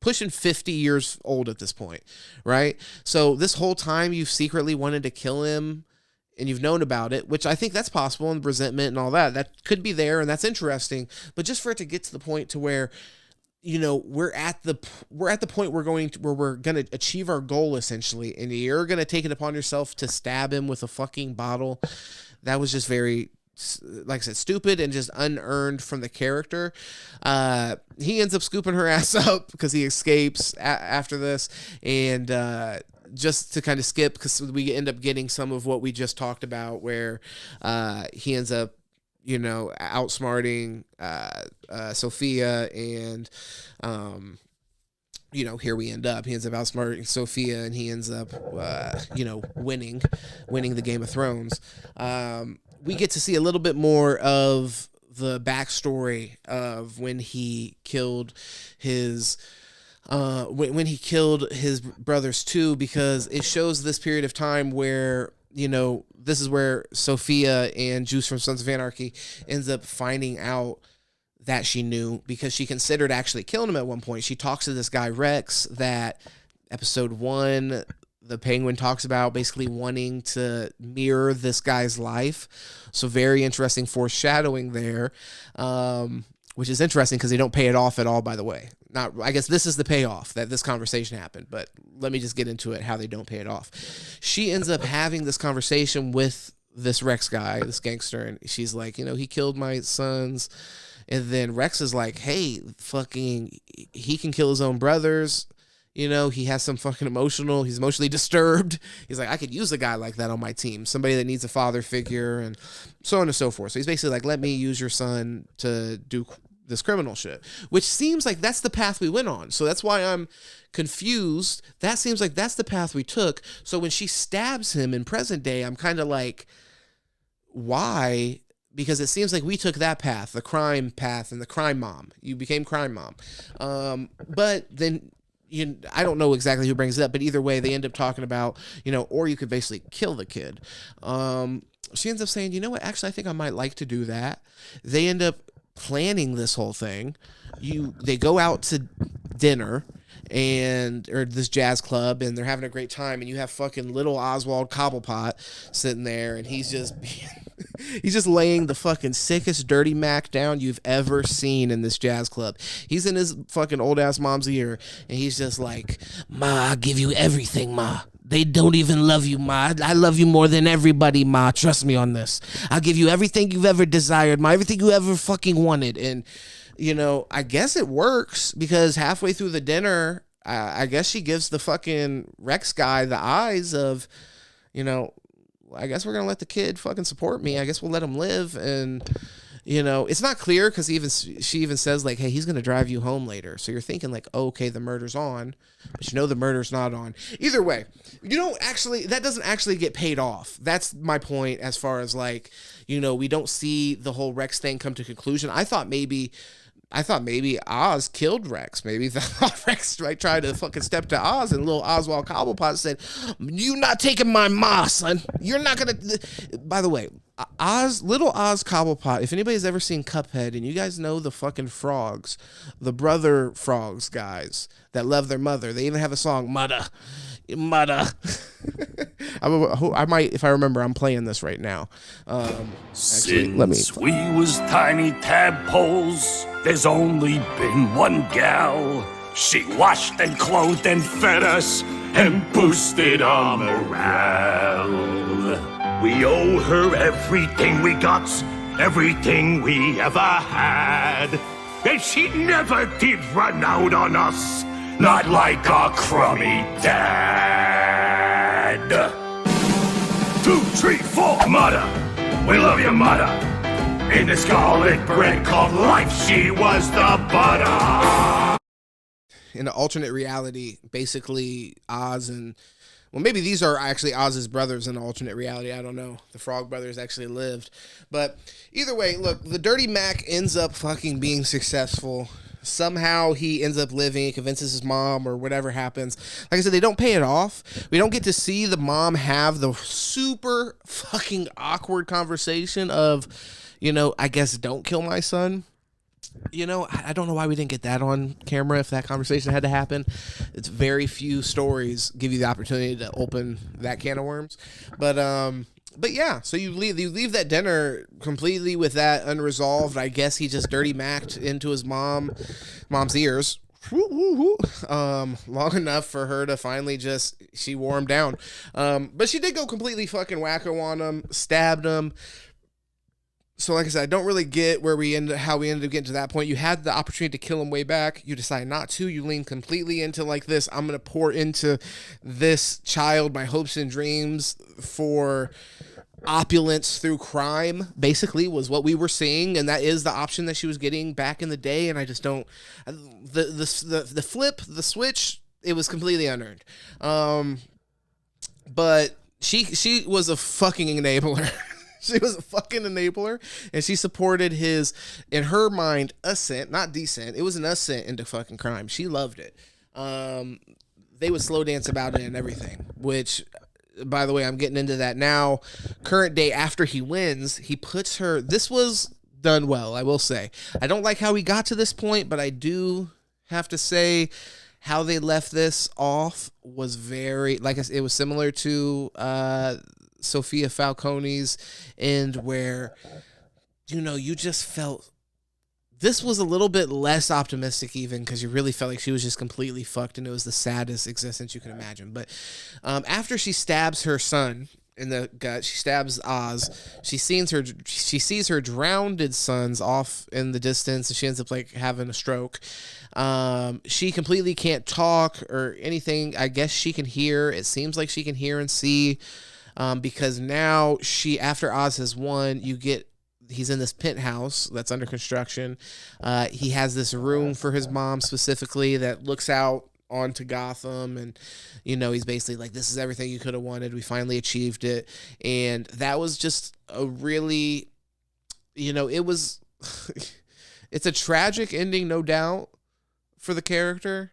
pushing 50 years old at this point, right? So this whole time you've secretly wanted to kill him and you've known about it, which I think that's possible, and resentment and all that could be there, and that's interesting. But just for it to get to the point to where, we're at the point where we're gonna achieve our goal essentially, and you're gonna take it upon yourself to stab him with a fucking bottle. That was just very, like I said, stupid and just unearned from the character. He ends up scooping her ass up because he escapes after this, and just to kind of skip, because we end up getting some of what we just talked about, where he ends up, outsmarting Sophia, and here we end up. He ends up outsmarting Sophia, and he ends up, winning the Game of Thrones. We get to see a little bit more of the backstory of when he killed his when he killed his brothers too, because it shows this period of time where, this is where Sophia and Juice from Sons of Anarchy ends up finding out that she knew, because she considered actually killing him at one point. She talks to this guy Rex that episode 1, the Penguin talks about basically wanting to mirror this guy's life. So very interesting foreshadowing there, which is interesting because they don't pay it off at all, by the way. I guess this is the payoff that this conversation happened, but let me just get into it, how they don't pay it off. She ends up having this conversation with this Rex guy, this gangster, and she's like, he killed my sons. And then Rex is like, hey, fucking, he can kill his own brothers. He has some fucking he's emotionally disturbed. He's like, I could use a guy like that on my team, somebody that needs a father figure, and so on and so forth. So he's basically like, let me use your son to do this criminal shit, which seems like that's the path we went on. So that's why I'm confused. That seems like that's the path we took. So when she stabs him in present day, I'm kind of like, why? Because it seems like we took that path, the crime path, and the crime mom. You became crime mom. But then, I don't know exactly who brings it up, but either way, they end up talking about, or you could basically kill the kid. She ends up saying, you know what, actually, I think I might like to do that. They end up planning this whole thing. They go out to dinner or this jazz club, and they're having a great time, and you have fucking little Oswald Cobblepot sitting there, and he's just laying the fucking sickest dirty Mac down you've ever seen in this jazz club. He's in his fucking old ass mom's ear, and he's just like, Ma, I'll give you everything, Ma. They don't even love you, Ma. I love you more than everybody, Ma. Trust me on this. I'll give you everything you've ever desired, Ma. Everything you ever fucking wanted. And, I guess it works, because halfway through the dinner, I guess she gives the fucking Rex guy the eyes of, I guess we're going to let the kid fucking support me. I guess we'll let him live. And, it's not clear, because she even says like, hey, he's going to drive you home later. So you're thinking like, oh, okay, the murder's on, but the murder's not on. Either way, that doesn't actually get paid off. That's my point, as far as like, we don't see the whole Rex thing come to conclusion. I thought maybe I thought maybe Oz killed Rex. Maybe Rex might try to fucking step to Oz, and little Oswald Cobblepot said, "You not taking my ma, son. You're not gonna." By the way, little Oz Cobblepot. If anybody's ever seen Cuphead, and you guys know the fucking frogs, the brother frogs guys that love their mother. They even have a song, "Mudda, Mudda." I might, if I remember, I'm playing this right now. Actually, let me. Since we was tiny tadpoles, there's only been one gal. She washed and clothed and fed us and boosted our morale. We owe her everything we got, everything we ever had. And she never did run out on us, not like our crummy dad. 2, 3, 4, mother. We love you, mother. In this garlic bread called life, she was the butter. In an alternate reality, basically Oz and, well, maybe these are actually Oz's brothers in an alternate reality. I don't know. The Frog Brothers actually lived. But either way, look, the Dirty Mac ends up fucking being successful. Somehow he ends up living, convinces his mom, or whatever happens. Like I said, they don't pay it off. We don't get to see the mom have the super fucking awkward conversation of, I guess, don't kill my son. I don't know why we didn't get that on camera if that conversation had to happen. It's very few stories give you the opportunity to open that can of worms. But yeah, so you leave that dinner completely with that unresolved. I guess he just dirty macked into his mom's ears. Long enough for her to finally she wore him down. But she did go completely fucking wacko on him, stabbed him. So like I said, I don't really get how we ended up getting to that point. You had the opportunity to kill him way back. You decide not to. You lean completely into like this. I'm going to pour into this child my hopes and dreams for opulence through crime, basically, was what we were seeing. And that is the option that she was getting back in the day. And I just don't, the flip, the switch, it was completely unearned. But she was a fucking enabler. She was a fucking enabler, and she supported his, in her mind, ascent, not descent. It was an ascent into fucking crime. She loved it. They would slow dance about it and everything, which, by the way, I'm getting into that now. Current day, after he wins, he puts her, this was done well, I will say. I don't like how we got to this point, but I do have to say how they left this off was very, like I said, it was similar to Sophia Falcone's end, where you just felt this was a little bit less optimistic, even because you really felt like she was just completely fucked and it was the saddest existence you can imagine. But after she stabs her son in the gut, she stabs Oz, she sees her drowned sons off in the distance, and she ends up like having a stroke. She completely can't talk or anything. I guess she can hear. It seems like she can hear and see. Because now after Oz has won, he's in this penthouse that's under construction. He has this room for his mom specifically that looks out onto Gotham, and he's basically like, this is everything you could have wanted. We finally achieved it. And that was just a really, it was, it's a tragic ending, no doubt, for the character.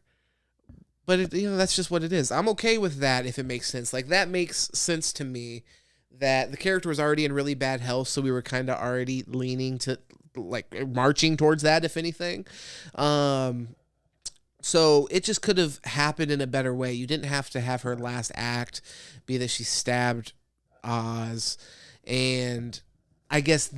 But that's just what it is. I'm okay with that if it makes sense. Like, that makes sense to me, that the character was already in really bad health, so we were kind of already leaning to, like, marching towards that, if anything. So it just could have happened in a better way. You didn't have to have her last act be that she stabbed Oz. And I guess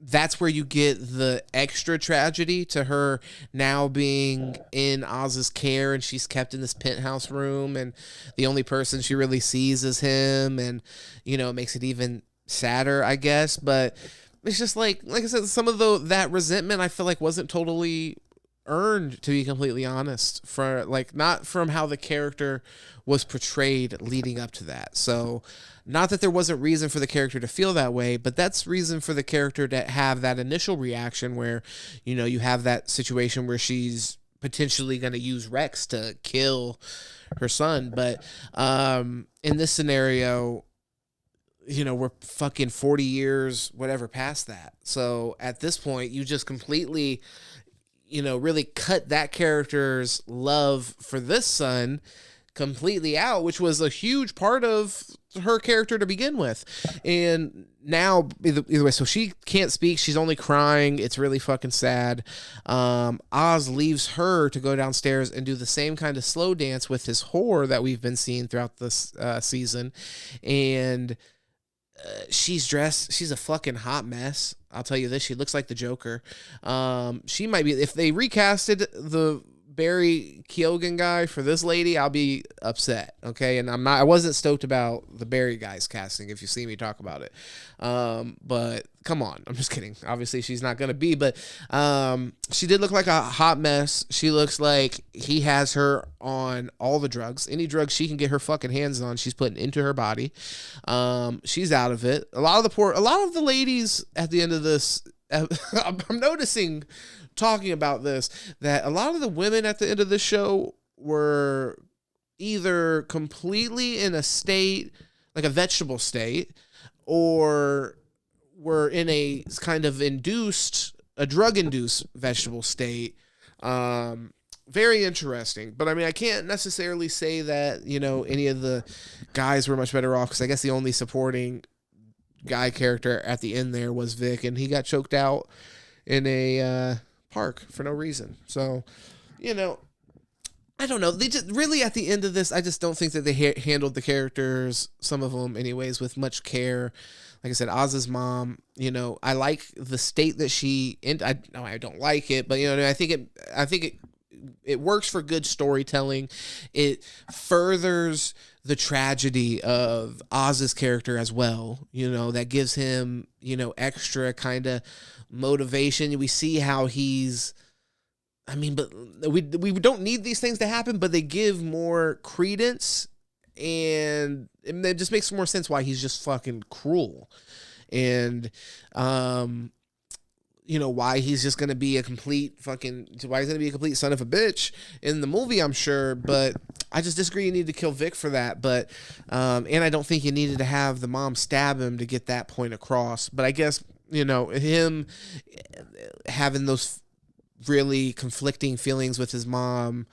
that's where you get the extra tragedy to her now being in Oz's care, and she's kept in this penthouse room, and the only person she really sees is him, and it makes it even sadder, I guess. But it's just like I said, some of that resentment I feel like wasn't totally earned, to be completely honest, for like, not from how the character was portrayed leading up to that. So not that there wasn't reason for the character to feel that way, but that's reason for the character to have that initial reaction where, you have that situation where she's potentially going to use Rex to kill her son. But in this scenario, we're fucking 40 years, whatever, past that. So at this point, you just completely, really cut that character's love for this son completely out, which was a huge part of her character to begin with. And now, either way, so she can't speak. She's only crying. It's really fucking sad. Oz leaves her to go downstairs and do the same kind of slow dance with his whore that we've been seeing throughout this season. And she's dressed. She's a fucking hot mess. I'll tell you this. She looks like the Joker. She might be, if they recasted the Barry Keoghan guy for this lady, I'll be upset. Okay. And I wasn't stoked about the Barry guy's casting, if you see me talk about it. But come on, I'm just kidding. Obviously she's not going to be, but, she did look like a hot mess. She looks like he has her on all the drugs, any drugs she can get her fucking hands on. She's putting into her body. She's out of it. A lot of the ladies at the end of this, I'm noticing, talking about this, that a lot of the women at the end of the show were either completely in a state, like a vegetable state, or were in a kind of a drug-induced vegetable state. Very interesting. But I mean, I can't necessarily say that, any of the guys were much better off, because I guess the only supporting guy character at the end there was Vic, and he got choked out in a park for no reason. So, I don't know. They just really, at the end of this, I just don't think that they handled the characters, some of them anyways, with much care. Like I said, Oz's mom, I like the state that she in. I don't like it, but I think it works for good storytelling. It furthers the tragedy of Oz's character as well. That gives him, extra kind of motivation. We see how but we don't need these things to happen, but they give more credence, and it just makes more sense why he's just fucking cruel. And why he's just going to be a complete son of a bitch in the movie, I'm sure. But I just disagree. You need to kill Vic for that. But, and I don't think you needed to have the mom stab him to get that point across. But I guess, him having those really conflicting feelings with his mom,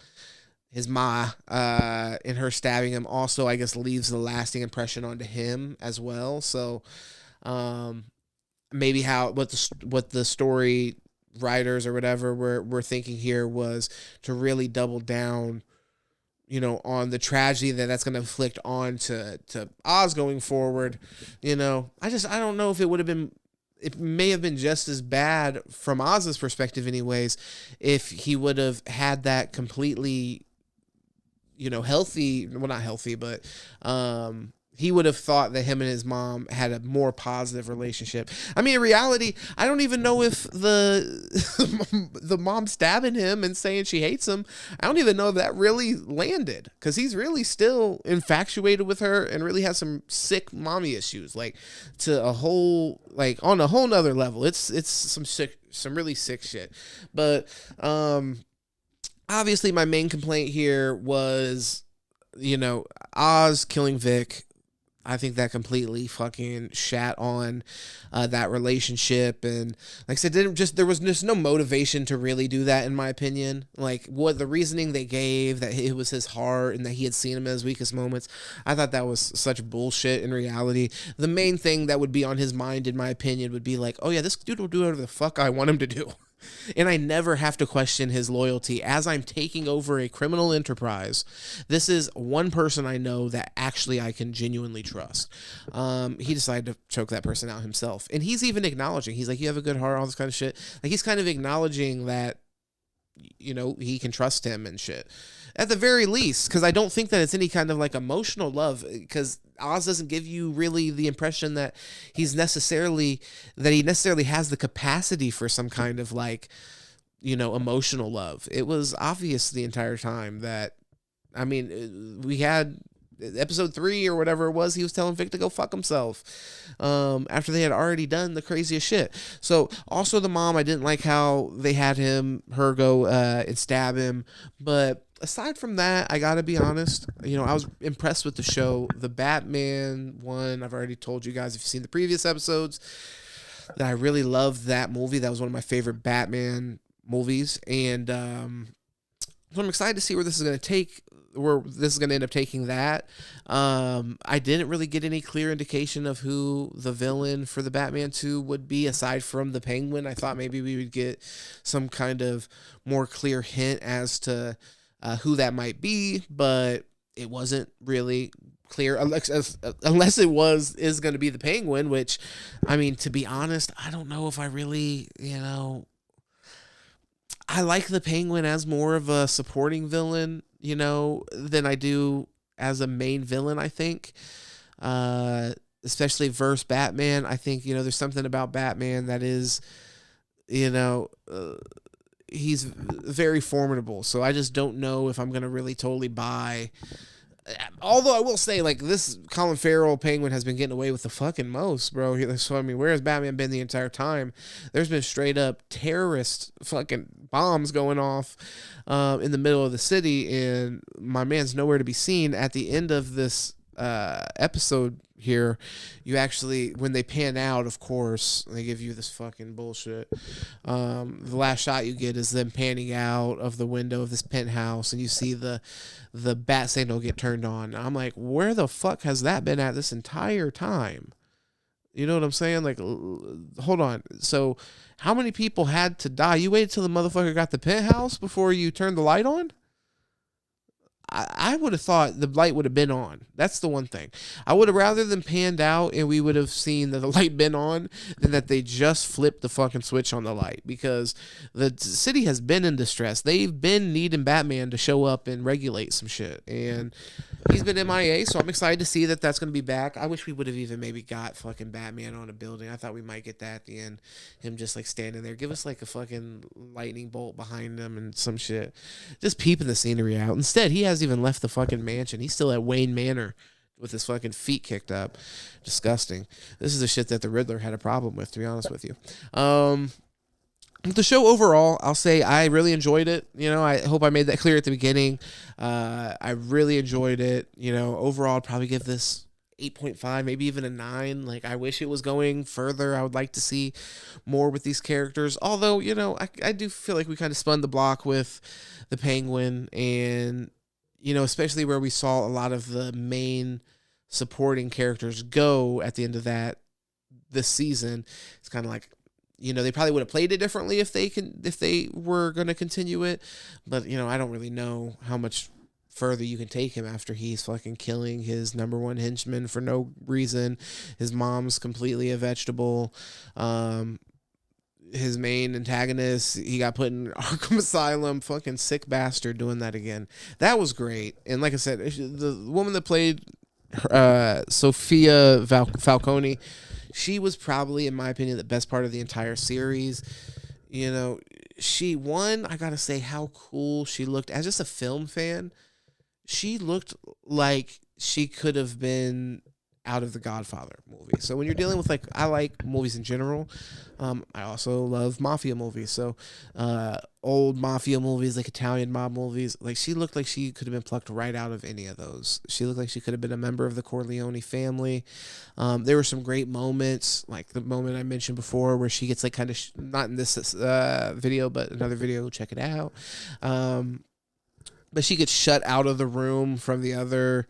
and her stabbing him also, I guess, leaves a lasting impression onto him as well. So, maybe what the story writers or whatever were thinking here was to really double down, on the tragedy that's going to inflict on to Oz going forward. I don't know if it may have been just as bad from Oz's perspective anyways, if he would have had that completely, healthy, well, not healthy, but, he would have thought that him and his mom had a more positive relationship. I mean, in reality, I don't even know if the mom stabbing him and saying she hates him, I don't even know if that really landed, because he's really still infatuated with her and really has some sick mommy issues, like on a whole nother level. It's some really sick shit. But obviously my main complaint here was, Oz killing Vic. I think that completely fucking shat on that relationship. And like I said, there was just no motivation to really do that, in my opinion. Like, what the reasoning they gave, that it was his heart and that he had seen him at his weakest moments, I thought that was such bullshit in reality. The main thing that would be on his mind, in my opinion, would be like, oh yeah, this dude will do whatever the fuck I want him to do. And I never have to question his loyalty as I'm taking over a criminal enterprise. This is one person I know that actually I can genuinely trust. He decided to choke that person out himself. And he's even acknowledging, he's like, you have a good heart, all this kind of shit. Like, he's kind of acknowledging that, he can trust him and shit. At the very least, because I don't think that it's any kind of like emotional love, because Oz doesn't give you really the impression that he necessarily has the capacity for some kind of like, emotional love. It was obvious the entire time that, I mean, we had episode 3 or whatever it was, he was telling Vic to go fuck himself after they had already done the craziest shit. So also the mom, I didn't like how they had her go and stab him. But aside from that, I gotta be honest, I was impressed with the show. The Batman one, I've already told you guys, if you've seen the previous episodes, that I really loved that movie. That was one of my favorite Batman movies, and so I'm excited to see where this is going to take. Where this is going to end up taking that. I didn't really get any clear indication of who the villain for the Batman 2 would be aside from the Penguin. I thought maybe we would get some kind of more clear hint as to who that might be, but it wasn't really clear unless it is going to be the Penguin, which, I mean, to be honest, I don't know if I really, I like the Penguin as more of a supporting villain, than I do as a main villain, I think. Especially versus Batman. I think, there's something about Batman that is, he's very formidable. So I just don't know if I'm going to really totally buy. Although I will say, like, this Colin Farrell Penguin has been getting away with the fucking most, bro. So, I mean, where has Batman been the entire time? There's been straight up terrorist fucking bombs going off in the middle of the city, and my man's nowhere to be seen. At the end of this episode here, you actually, when they pan out, of course, they give you this fucking bullshit. The last shot you get is them panning out of the window of this penthouse, and you see the bat signal get turned on. I'm like, where the fuck has that been at this entire time? You know what I'm saying? Like, hold on. So, how many people had to die? You waited till the motherfucker got the penthouse before you turned the light on? I would have thought the light would have been on. That's the one thing. I would have rather than panned out and we would have seen that the light been on than that they just flipped the fucking switch on the light, because the city has been in distress. They've been needing Batman to show up and regulate some shit. And he's been MIA, so I'm excited to see that that's going to be back. I wish we would have even maybe got fucking Batman on a building. I thought we might get that at the end. Him just like standing there. Give us like a fucking lightning bolt behind him and some shit. Just peeping the scenery out. Instead, he hasn't even left the fucking mansion. He's still at Wayne Manor with his fucking feet kicked up. Disgusting. This is the shit that the Riddler had a problem with, to be honest with you. The show overall, I'll say I really enjoyed it. I hope I made that clear at the beginning. I really enjoyed it. Overall, I'd probably give this 8.5, maybe even a 9. Like, I wish it was going further. I would like to see more with these characters. Although, I do feel like we kind of spun the block with the Penguin, and especially where we saw a lot of the main supporting characters go at the end of this season. It's kind of like, they probably would have played it differently if they were going to continue it. But, I don't really know how much further you can take him after he's fucking killing his number one henchman for no reason. His mom's completely a vegetable. His main antagonist, he got put in Arkham Asylum. Fucking sick bastard doing that again. That was great. And like I said, the woman that played Sophia Falcone, she was probably, in my opinion, the best part of the entire series. I gotta say how cool she looked. As just a film fan, she looked like she could have been out of the Godfather movie. So when you're dealing with, like, I like movies in general. I also love mafia movies. So old mafia movies, like Italian mob movies, like, she looked like she could have been plucked right out of any of those. She looked like she could have been a member of the Corleone family. There were some great moments, like the moment I mentioned before where she gets like kind of not in this video, but another video, check it out. But she gets shut out of the room from the other,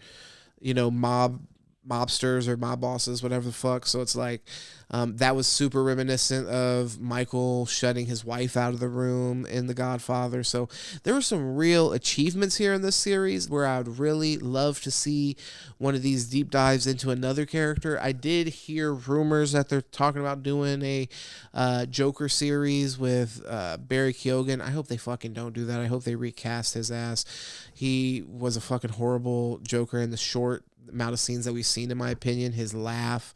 mobsters or mob bosses, whatever the fuck. So it's like, that was super reminiscent of Michael shutting his wife out of the room in The Godfather. So there were some real achievements here in this series where I would really love to see one of these deep dives into another character. I did hear rumors that they're talking about doing a Joker series with Barry Keoghan. I hope they fucking don't do that. I hope they recast his ass. He was a fucking horrible Joker in the short amount of scenes that we've seen, in my opinion. His laugh,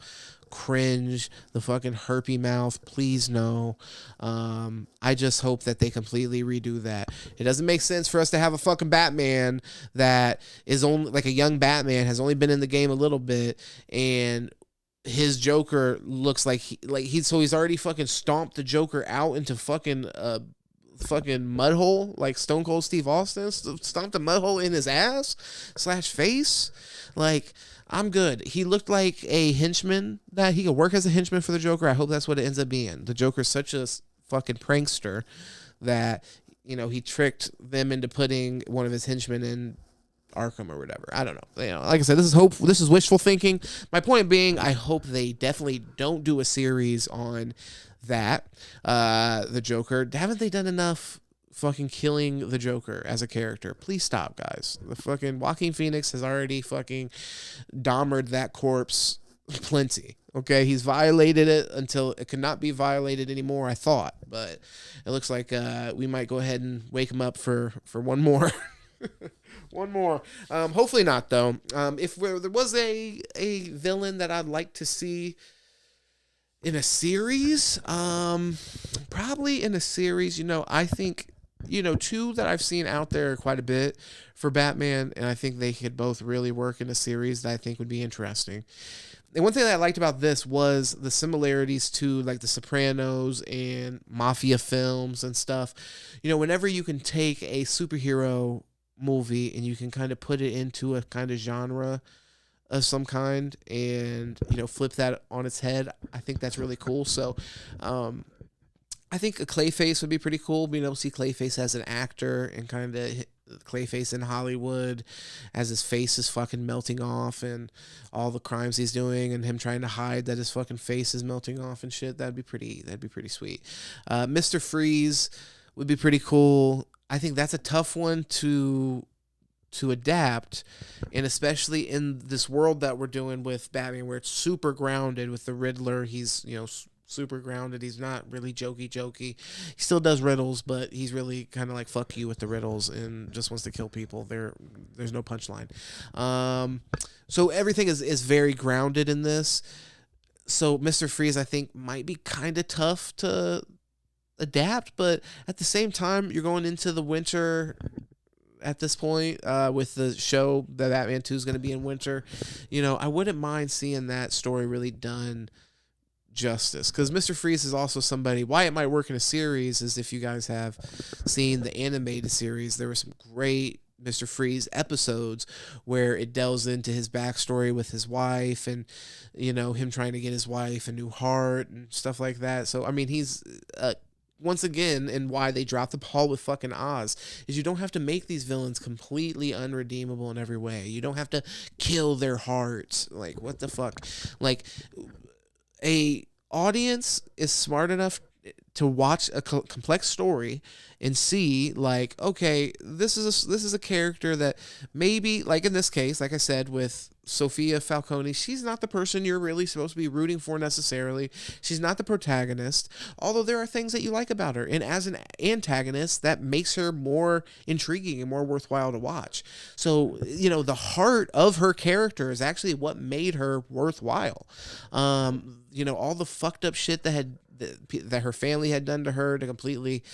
cringe, the fucking herpy mouth, please no. I just hope that they completely redo that. It doesn't make sense for us to have a fucking Batman that is only like a young Batman, has only been in the game a little bit, and his Joker looks like he's already fucking stomped the Joker out into fucking mud hole, like Stone Cold Steve Austin stomped a mud hole in his ass / face. Like, I'm good. He looked like a henchman that he could work as a henchman for the Joker. I hope that's what it ends up being. The Joker's such a fucking prankster that, he tricked them into putting one of his henchmen in Arkham or whatever. I don't know. Like I said, this is hope. This is wishful thinking. My point being, I hope they definitely don't do a series on that. The Joker. Haven't they done enough fucking killing the Joker as a character? Please stop, guys. The fucking Joaquin Phoenix has already fucking Dahmered that corpse plenty. Okay, he's violated it until it could not be violated anymore, I thought. But it looks like we might go ahead and wake him up for one more. One more. Hopefully not, though. If there was a villain that I'd like to see in a series, probably in a series, I think, two that I've seen out there quite a bit for Batman, and I think they could both really work in a series that I think would be interesting. And one thing that I liked about this was the similarities to like The Sopranos and mafia films and stuff. Whenever you can take a superhero movie and you can kind of put it into a kind of genre of some kind and, flip that on its head, I think that's really cool. So, I think a Clayface would be pretty cool, being able to see Clayface as an actor and kind of Clayface in Hollywood as his face is fucking melting off and all the crimes he's doing and him trying to hide that his fucking face is melting off and shit. That'd be pretty sweet. Mr. Freeze would be pretty cool. I think that's a tough one to adapt, and especially in this world that we're doing with Batman where it's super grounded with the Riddler. He's, super grounded. He's not really jokey. He still does riddles, but he's really kind of like fuck you with the riddles and just wants to kill people. There's no punchline. So everything is very grounded in this. So Mr. Freeze, I think, might be kind of tough to adapt, but at the same time, you're going into the winter at this point with the show that Batman 2 is going to be in winter. I wouldn't mind seeing that story really done justice, because Mr. Freeze is also somebody. Why it might work in a series is if you guys have seen the animated series, there were some great Mr. Freeze episodes where it delves into his backstory with his wife and him trying to get his wife a new heart and stuff like that. So I mean, he's once again, and why they dropped the ball with fucking Oz is you don't have to make these villains completely unredeemable in every way. You don't have to kill their hearts. Like, what the fuck? Like, a audience is smart enough to watch a complex story and see, like, okay, this is a character that maybe, like in this case, like I said, with Sophia Falcone, she's not the person you're really supposed to be rooting for necessarily. She's not the protagonist, although there are things that you like about her. And as an antagonist, that makes her more intriguing and more worthwhile to watch. So, the heart of her character is actually what made her worthwhile. All the fucked up shit that her family had done to her to completely,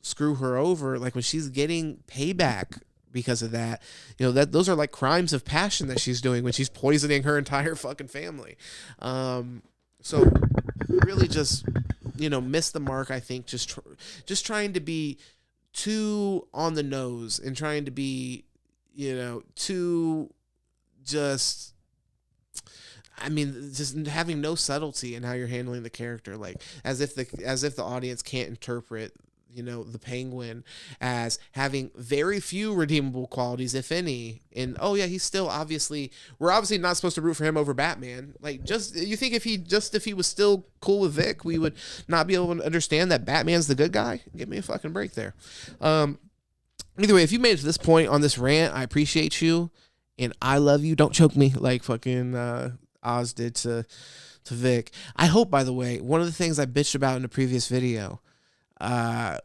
screw her over. Like when she's getting payback because of that, that those are like crimes of passion that she's doing when she's poisoning her entire fucking family. So really just, missed the mark. I think just trying to be too on the nose and trying to be, too just, I mean, just having no subtlety in how you're handling the character, like as if the audience can't interpret, the Penguin as having very few redeemable qualities, if any. And we're obviously not supposed to root for him over Batman. Like, just you think if he was still cool with Vic, we would not be able to understand that Batman's the good guy? Give me a fucking break there. Either way, if you made it to this point on this rant, I appreciate you and I love you. Don't choke me like fucking Oz did to Vic. I hope, by the way, one of the things I bitched about in the previous video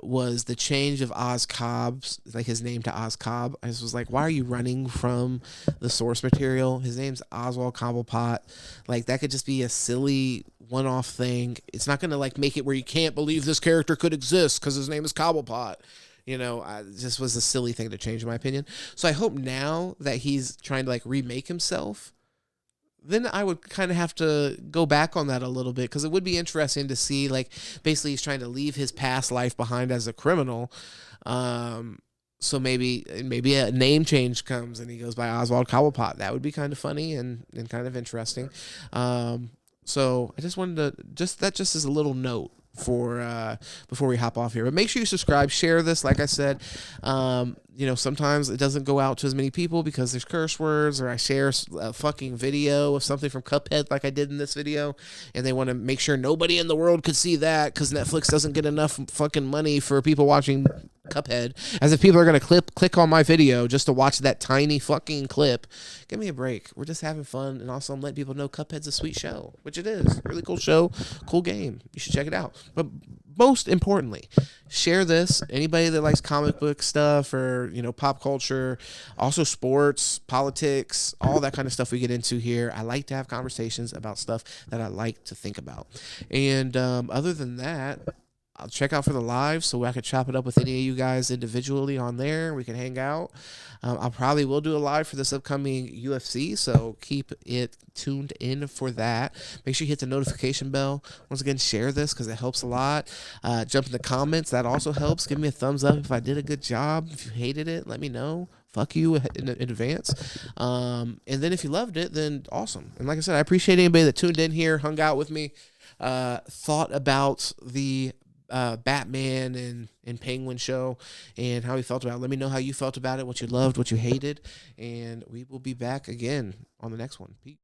was the change of Oz Cobb's, like his name to Oz Cobb. I just was like, why are you running from the source material? His name's Oswald Cobblepot. Like, that could just be a silly one-off thing. It's not going to like make it where you can't believe this character could exist because his name is Cobblepot. It just was a silly thing to change, in my opinion. So I hope now that he's trying to like remake himself, then I would kind of have to go back on that a little bit, because it would be interesting to see, like, basically he's trying to leave his past life behind as a criminal. So maybe a name change comes and he goes by Oswald Cobblepot. That would be kind of funny and kind of interesting. So I just wanted to, just as a little note before we hop off here. But make sure you subscribe, share this. Like I said, sometimes it doesn't go out to as many people because there's curse words, or I share a fucking video of something from Cuphead like I did in this video, and they want to make sure nobody in the world could see that because Netflix doesn't get enough fucking money for people watching Cuphead, as if people are going to click on my video just to watch that tiny fucking clip. Give me a break. We're just having fun, and also I'm letting people know Cuphead's a sweet show, which it is. Really cool show, cool game. You should check it out. But most importantly, share this. Anybody that likes comic book stuff or, pop culture, also sports, politics, all that kind of stuff we get into here. I like to have conversations about stuff that I like to think about. And other than that, I'll check out for the live so I can chop it up with any of you guys individually on there. We can hang out. I probably will do a live for this upcoming UFC, so keep it tuned in for that. Make sure you hit the notification bell. Once again, share this because it helps a lot. Jump in the comments. That also helps. Give me a thumbs up if I did a good job. If you hated it, let me know. Fuck you in advance. And then if you loved it, then awesome. And like I said, I appreciate anybody that tuned in here, hung out with me, thought about the Batman and Penguin show and how he felt about it. Let me know how you felt about it, what you loved, what you hated, and we will be back again on the next one. Peace.